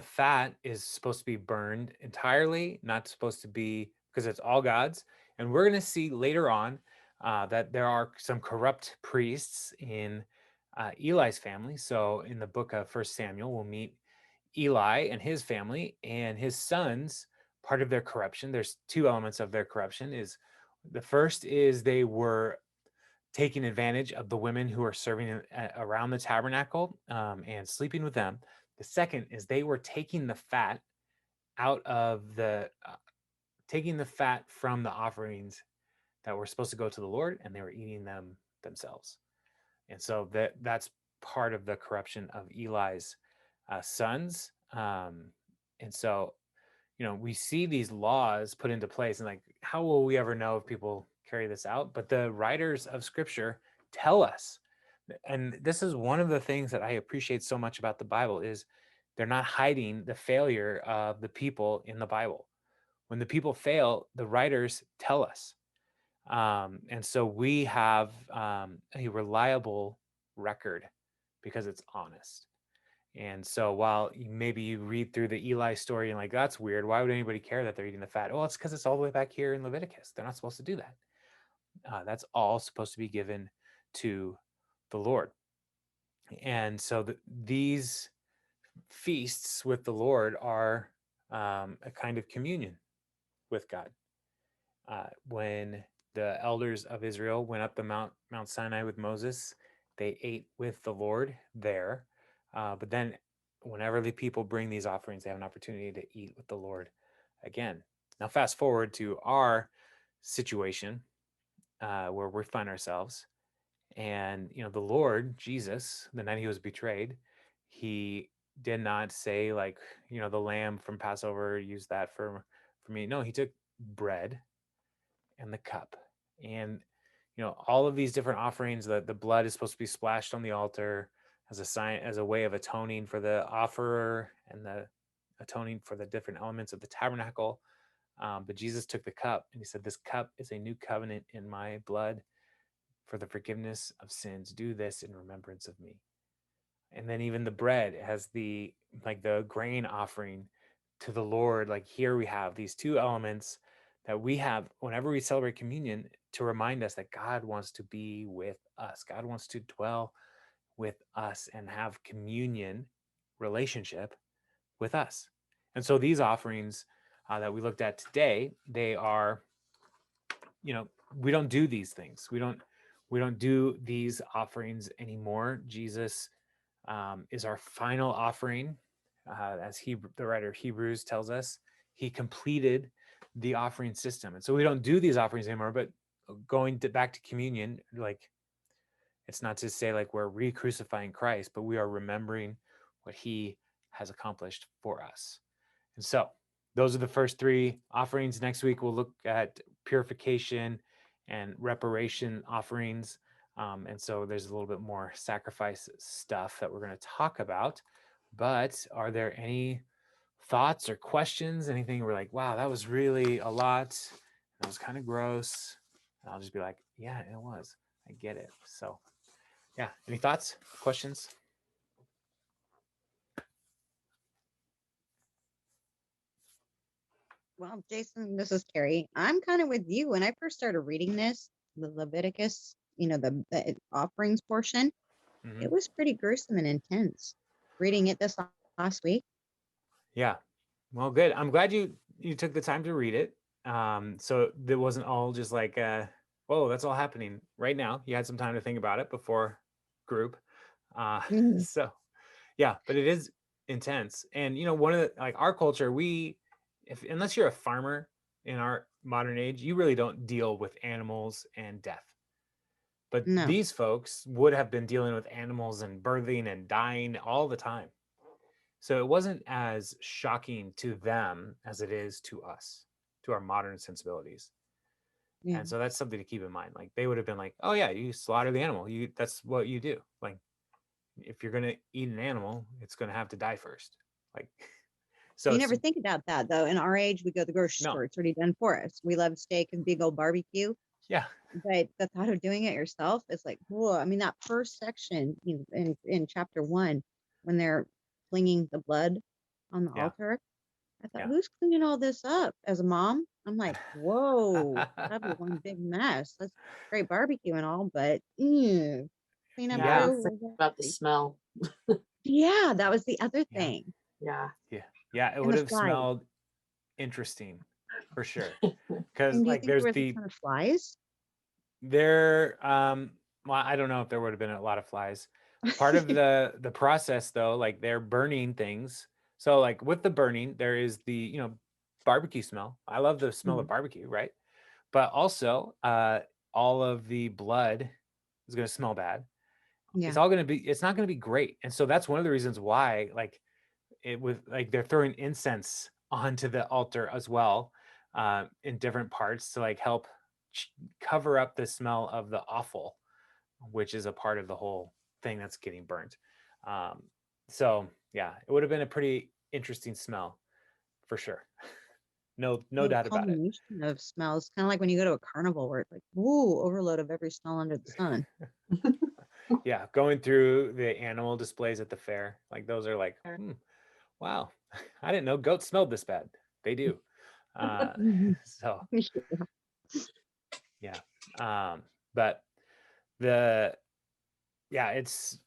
fat is supposed to be burned entirely, not supposed to be, because it's all God's. And we're going to see later on that there are some corrupt priests in Eli's family. So in the book of First Samuel, we'll meet Eli and his family and his sons. Part of their corruption, there's two elements of their corruption. Is the first is they were taking advantage of the women who are serving around the tabernacle and sleeping with them. The second is they were taking the fat out of taking the fat from the offerings that were supposed to go to the Lord, and they were eating them themselves. And so that's part of the corruption of Eli's sons. And so, we see these laws put into place, and like, how will we ever know if people carry this out? But the writers of Scripture tell us, and this is one of the things that I appreciate so much about the Bible, is they're not hiding the failure of the people in the Bible. when the people fail, the writers tell us. And so we have a reliable record because it's honest. And so while maybe you read through the Eli story and like, that's weird. Why would anybody care that they're eating the fat? Well, it's because it's all the way back here in Leviticus. They're not supposed to do that. That's all supposed to be given to the Lord. And so these feasts with the Lord are a kind of communion with God. When the elders of Israel went up the Mount Sinai with Moses, they ate with the Lord there. But then, whenever the people bring these offerings, they have an opportunity to eat with the Lord again. Now, fast forward to our situation where we find ourselves, and the Lord Jesus, the night he was betrayed, he did not say like the lamb from Passover, use that for me. No, he took bread and the cup, and all of these different offerings. The blood is supposed to be splashed on the altar as a sign, as a way of atoning for the offerer, and the atoning for the different elements of the tabernacle. But Jesus took the cup and he said, this cup is a new covenant in my blood for the forgiveness of sins. Do this in remembrance of me. And then even the bread has the grain offering to the Lord. Like, here we have these two elements that we have whenever we celebrate communion to remind us that God wants to be with us. God wants to dwell with us and have communion relationship with us. And so these offerings that we looked at today, they are, we don't do these things. We don't do these offerings anymore. Jesus is our final offering. As the writer of Hebrews tells us, he completed the offering system. And so we don't do these offerings anymore, but back to communion, like, it's not to say like we're re-crucifying Christ, but we are remembering what he has accomplished for us. And so those are the first three offerings. Next week, we'll look at purification and reparation offerings. And so there's a little bit more sacrifice stuff that we're going to talk about. But are there any thoughts or questions? Anything we're like, wow, that was really a lot. That was kind of gross. And I'll just be like, yeah, it was. I get it. So, yeah. Any thoughts, questions? Well, Jason, this is Carrie. I'm kind of with you. When I first started reading this, the Leviticus, the offerings portion, Mm-hmm. it was pretty gruesome and intense. Reading it this last week. Yeah. Well, good. I'm glad you took the time to read it. So it wasn't all just like, whoa, that's all happening right now. You had some time to think about it before group. Mhm. So yeah, but it is intense. And one of the, like, our culture, if unless you're a farmer in our modern age, you really don't deal with animals and death. But No, these folks would have been dealing with animals and birthing and dying all the time. So it wasn't as shocking to them as it is to us, to our modern sensibilities. yeah. And so that's something to keep in mind. Like, they would have been like, "Oh yeah, you slaughter the animal. That's what you do. Like, if you're gonna eat an animal, it's gonna have to die first." Like, so You it's never think about that though. In our age, we go to the grocery no, store; it's already done for us. We love steak and big old barbecue, yeah, but the thought of doing it yourself is like, whoa. I mean, that first section in chapter 1, when they're flinging the blood on the yeah, altar, I thought, yeah, who's cleaning all this up? As a mom, I'm like, whoa, that'd be one big mess. That's great barbecue and all, but clean up Yeah, I yeah, was thinking crew. about the smell. Yeah, that was the other yeah, thing. Yeah. yeah, yeah. It And would the have flies. smelled interesting for sure. Because And do you like think there's there was a the ton of flies? there well, I don't know if there would have been a lot of flies. Part of the process though, like, they're burning things. So like with the burning, there is the barbecue smell. I love the smell of Mhm. barbecue, right? But also all of the blood is going to smell bad. Yeah, It's not going to be great. And so that's one of the reasons why, like, it with like they're throwing incense onto the altar as well, in different parts to like help cover up the smell of the offal, which is a part of the whole thing that's getting burnt. Um, so yeah, it would have been a pretty interesting smell for sure. No Little doubt about it. culmination of smells, kinda like when you go to a carnival where it's like, "Ooh, overload of every smell under the sun." Yeah, going through the animal displays at the fair, like those are like, wow, I didn't know goats smelled this bad. They do. Uh, Mhm. so Yeah. yeah, but the yeah, it's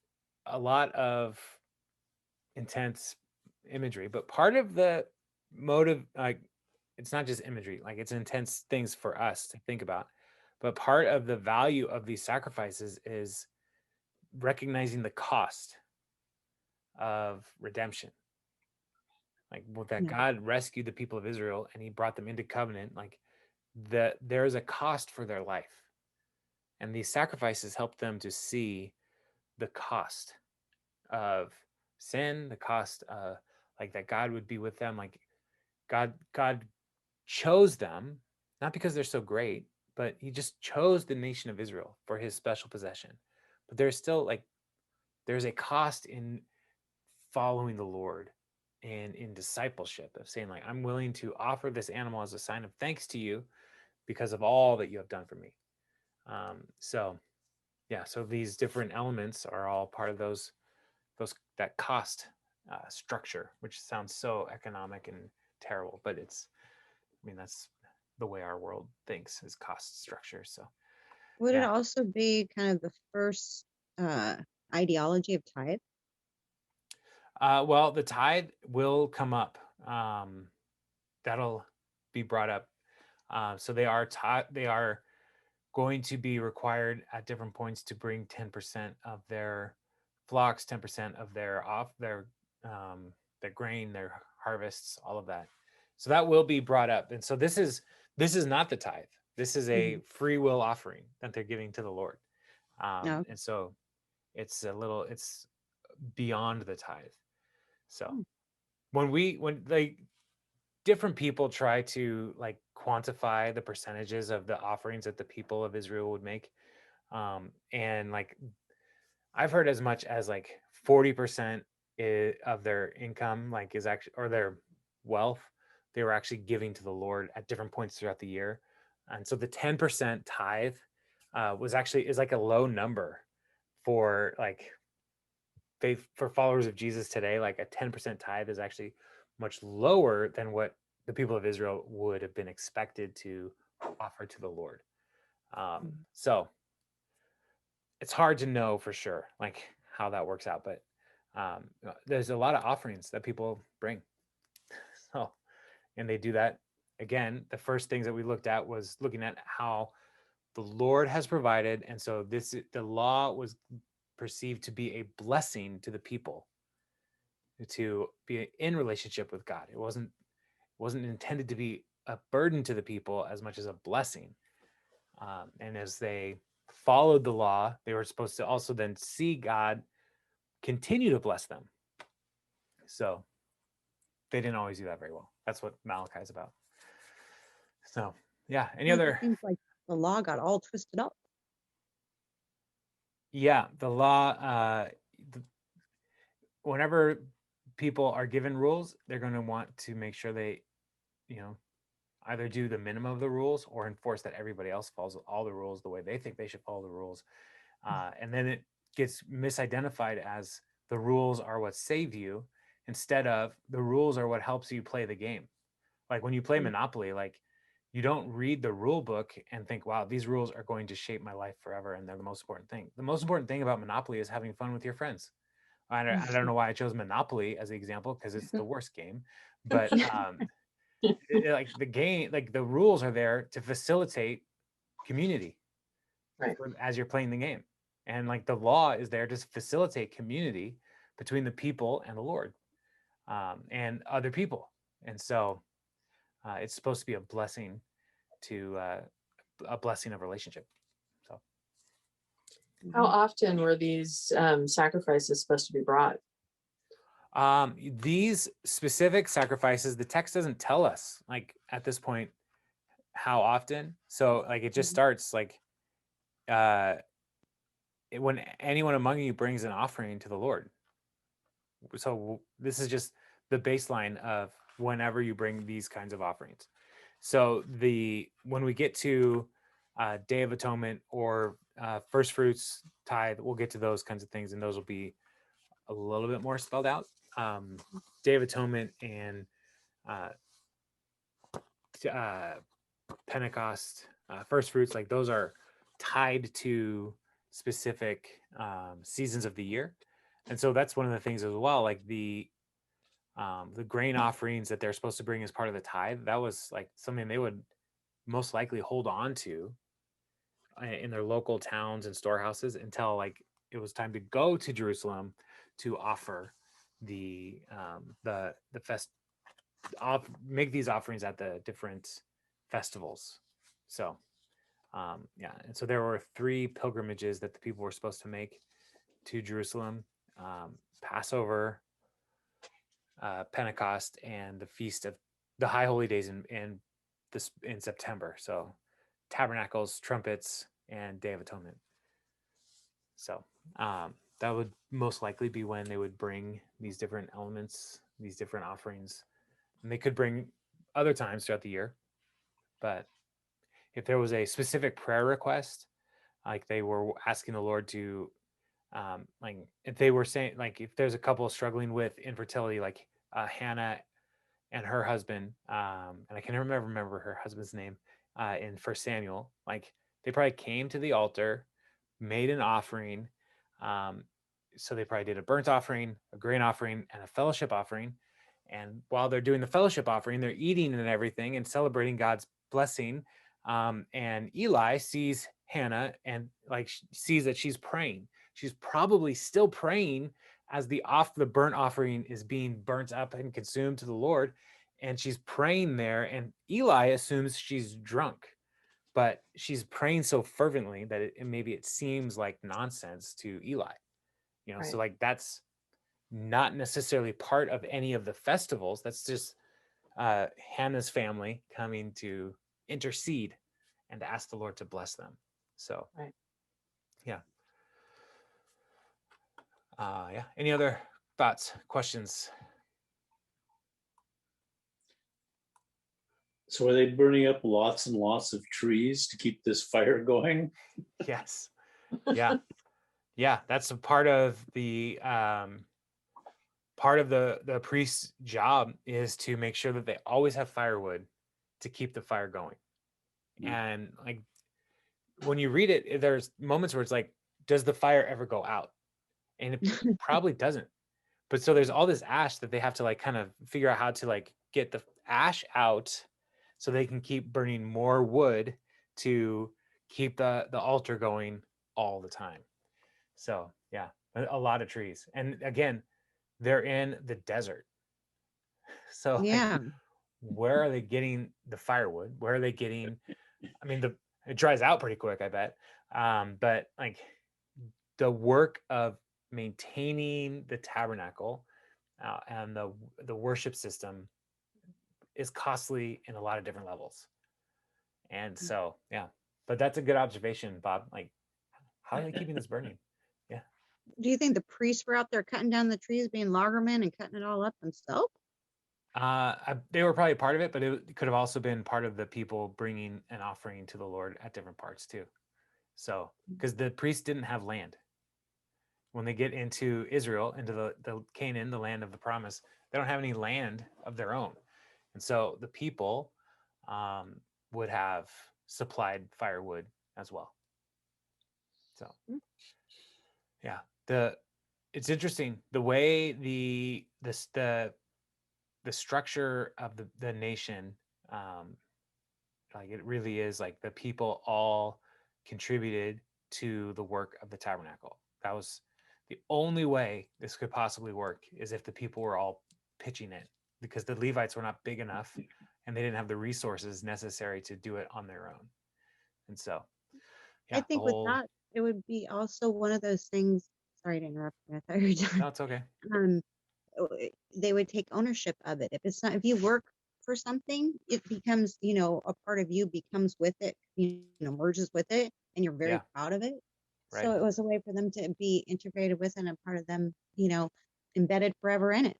a lot of intense imagery, but part of the motive, like it's not just imagery, like it's intense things for us to think about. But part of the value of these sacrifices is recognizing the cost of redemption. Like well, that Yeah. God rescued the people of Israel and he brought them into covenant, like that there's a cost for their life. And these sacrifices help them to see the cost of sin, the cost like that God would be with them. Like God chose them, not because they're so great, but he just chose the nation of Israel for his special possession. But there's still like there's a cost in following the Lord and in discipleship of saying like I'm willing to offer this animal as a sign of thanks to you because of all that you have done for me. So yeah, so these different elements are all part of those that cost structure, which sounds so economic and terrible, but it's I mean that's the way our world thinks is cost structure. So Would it yeah, also be kind of the first, uh, ideology of tithe? well the tithe will come up. That'll be brought up. So they are taught they are going to be required at different points to bring 10% of their flocks, 10% of um, their grain, their harvests, all of that. So that will be brought up. And so this is not the tithe. This is a Mhm. free will offering that they're giving to the Lord. No. And so it's beyond the tithe. So Mm. when like different people try to like quantify the percentages of the offerings that the people of Israel would make, and like I've heard as much as like 40% of their income like is actually or their wealth they were actually giving to the Lord at different points throughout the year. And so the 10% tithe was actually is like a low number for like faith for followers of Jesus today. Like a 10% tithe is actually much lower than what the people of Israel would have been expected to offer to the Lord. So it's hard to know for sure, like how that works out. But there's a lot of offerings that people bring. So, and they do that again. The first things that we looked at was looking at how the Lord has provided, and so the law was perceived to be a blessing to the people to be in relationship with God. It wasn't intended to be a burden to the people as much as a blessing. And as they followed the law, they were supposed to also then see God continue to bless them. So they didn't always do that very well. That's what Malachi is about. So yeah, any Well, it just other? seems like the law got all twisted up. Yeah, the law. Whenever people are given rules, they're going to want to make sure they, you know, either do the minimum of the rules or enforce that everybody else follows all the rules the way they think they should follow the rules. And then it gets misidentified as the rules are what save you instead of the rules are what helps you play the game. Like when you play Mm. Monopoly, like you don't read the rule book and think, wow, these rules are going to shape my life forever. And they're the most important thing. The most important thing about Monopoly is having fun with your friends. I don't know why I chose Monopoly as the example because it's the worst game, but like the game, like the rules are there to facilitate community Right. as you're playing the game, and like the law is there to facilitate community between the people and the Lord, and other people. And so it's supposed to be a blessing to a blessing of relationship. So How Mhm. often were these sacrifices supposed to be brought? these specific sacrifices, the text doesn't tell us like at this point how often. So like it just Mhm. starts like uh when anyone among you brings an offering to the Lord. So this is just the baseline of whenever you bring these kinds of offerings. So when we get to Day of Atonement or first fruits tithe, we'll get to those kinds of things, and those will be a little bit more spelled out. Day of Atonement and uh, Pentecost, first fruits, like those are tied to specific seasons of the year, and so that's one of the things as well. Like the grain offerings that they're supposed to bring as part of the tithe, that was like something they would most likely hold on to in their local towns and storehouses until like it was time to go to Jerusalem to offer the fest make these offerings at the different festivals. So yeah, and so there were 3 pilgrimages that the people were supposed to make to Jerusalem: Passover, Pentecost, and the feast of the High Holy Days in September. So tabernacles, trumpets, and Day of Atonement. So that would most likely be when they would bring these different elements, these different offerings, and they could bring other times throughout the year. But if there was a specific prayer request, like they were asking the Lord to, like if they were saying, like if there's a couple struggling with infertility, like Hannah and her husband, and I can never remember her husband's name, in First Samuel, like they probably came to the altar, made an offering. Um, so they probably did a burnt offering, a grain offering, and a fellowship offering. And while they're doing the fellowship offering, they're eating and everything and celebrating God's blessing. And Eli sees Hannah and like sees that she's praying. She's probably still praying as the burnt offering is being burnt up and consumed to the Lord, and she's praying there, and Eli assumes she's drunk, but she's praying so fervently that maybe it seems like nonsense to Eli, Right. so like that's not necessarily part of any of the festivals. That's just Hannah's family coming to intercede and to ask the Lord to bless them. So Right. yeah. Yeah. Any other thoughts, questions? So are they burning up lots and lots of trees to keep this fire going? Yes. Yeah. Yeah. That's a part of the priest's job is to make sure that they always have firewood to keep the fire going. And like when you read it, there's moments where it's like, does the fire ever go out? And it probably doesn't. But so there's all this ash that they have to like kind of figure out how to like get the ash out so they can keep burning more wood to keep the altar going all the time. So yeah, a lot of trees. And again, they're in the desert. So like Yeah. where are they getting the firewood? Where are they getting, I mean, it dries out pretty quick, I bet. But like the work of maintaining the tabernacle and the worship system is costly in a lot of different levels. And so, yeah, but that's a good observation, Bob. Like, how are they keeping this burning? Yeah. Do you think the priests were out there cutting down the trees, being loggermen and cutting it all up themselves? They were probably part of it, but it could have also been part of the people bringing an offering to the Lord at different parts too. So, because the priests didn't have land. When they get into Israel, into the Canaan, the land of the promise, they don't have any land of their own. And so the people would have supplied firewood as well. So yeah, it's interesting the way the structure of the nation, like it really is like the people all contributed to the work of the tabernacle. That was the only way this could possibly work, is if the people were all pitching in, because the Levites were not big enough and they didn't have the resources necessary to do it on their own. And so I yeah, the think with whole that, it would be also one of those things. Sorry to interrupt you. I thought you were done. no, it's okay. Um, they would take ownership of it. If you work for something, it becomes, a part of you becomes with it, merges with it, and you're very Yeah. proud of it. Right. So it was a way for them to be integrated with and a part of them, embedded forever in it.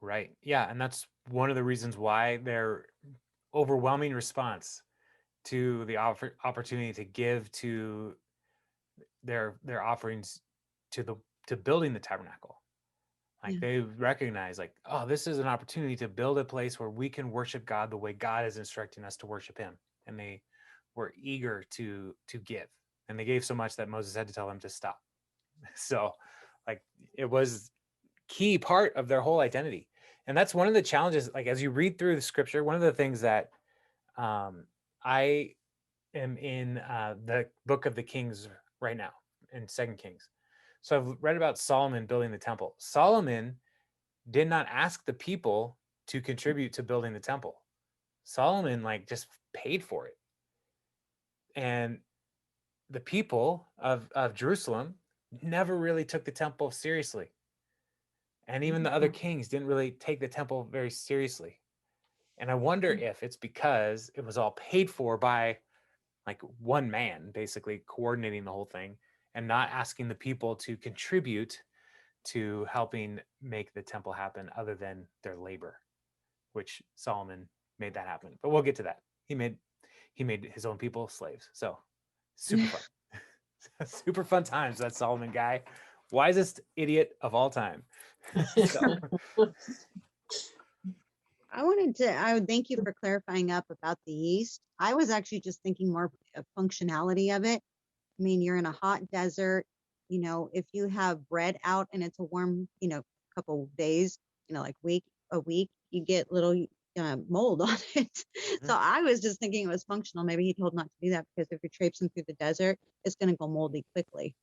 Right. Yeah. And that's one of the reasons why their overwhelming response to the opportunity to give to their offerings to building the tabernacle. Like they recognize, like, oh, this is an opportunity to build a place where we can worship God the way God is instructing us to worship him. And they were eager to give. And they gave so much that Moses had to tell them to stop. So like it was key part of their whole identity. And that's one of the challenges, like as you read through the scripture, one of the things that I am in the book of the Kings right now, in 2 Kings. So I've read about Solomon building the temple. Solomon did not ask the people to contribute to building the temple. Solomon like just paid for it. And the people of Jerusalem never really took the temple seriously. And even the other kings didn't really take the temple very seriously. And I wonder if it's because it was all paid for by like one man, basically coordinating the whole thing and not asking the people to contribute to helping make the temple happen other than their labor, which Solomon made that happen. But we'll get to that. He made his own people slaves. So super fun. Super fun times, that Solomon guy. Wisest idiot of all time. So, I would thank you for clarifying up about the yeast. I was actually just thinking more of functionality of it. I mean, you're in a hot desert, if you have bread out and it's a warm, couple days, like a week, you get little mold on it. So I was just thinking it was functional. Maybe he told not to do that because if you're traipsing through the desert, it's going to go moldy quickly.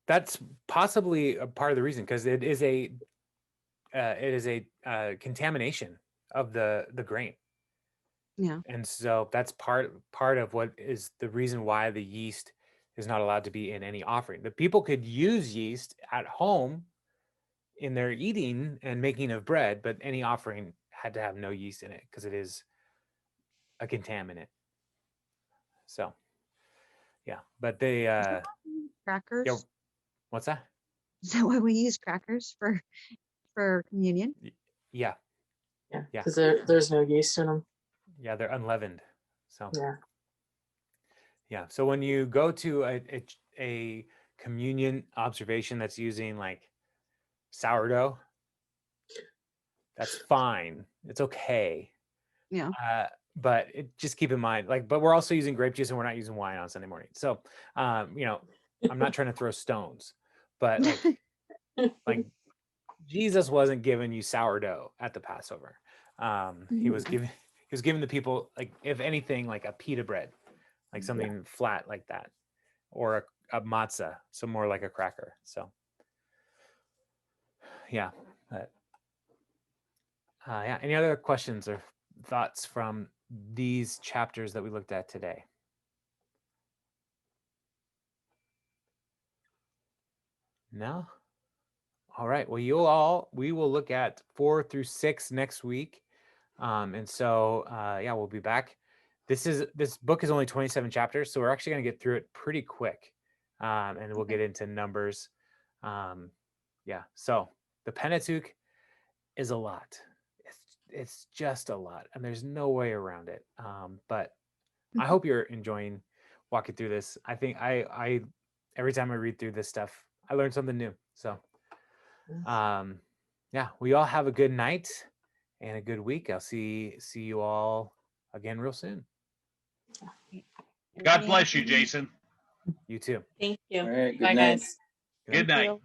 That's possibly a part of the reason, because it is a contamination of the grain. Yeah. And so that's part of what is the reason why the yeast is not allowed to be in any offering. The people could use yeast at home in their eating and making of bread, but any offering had to have no yeast in it because it is a contaminant. So yeah, but they Crackers. yeah, what's that? Is that why we use crackers for communion? Yeah, Yeah, Yeah. because there's no yeast in them. yeah, they're unleavened. So Yeah. yeah, so when you go to a communion observation that's using like sourdough, that's fine. It's okay. Yeah. But just keep in mind, like, but we're also using grape juice and we're not using wine on Sunday morning. So, I'm not trying to throw stones, but like Jesus wasn't giving you sourdough at the Passover. He was giving the people, like, if anything, like a pita bread, like something flat like that, or a matzah, so more like a cracker. So yeah. But, yeah. Any other questions or thoughts from these chapters that we looked at today? No? All right. Well, we will look at 4 through 6 next week. And so, yeah, we'll be back. This book is only 27 chapters, so we're actually going to get through it pretty quick. And we'll get into Numbers. Yeah. So the Pentateuch is a lot. It's just a lot, and there's no way around it. But I hope you're enjoying walking through this. I think I every time I read through this stuff, I learn something new. So, yeah, we all have a good night and a good week. I'll see you all again real soon. God bless you, Jason. You too. Thank you. All right, good Bye, night. guys. Good night.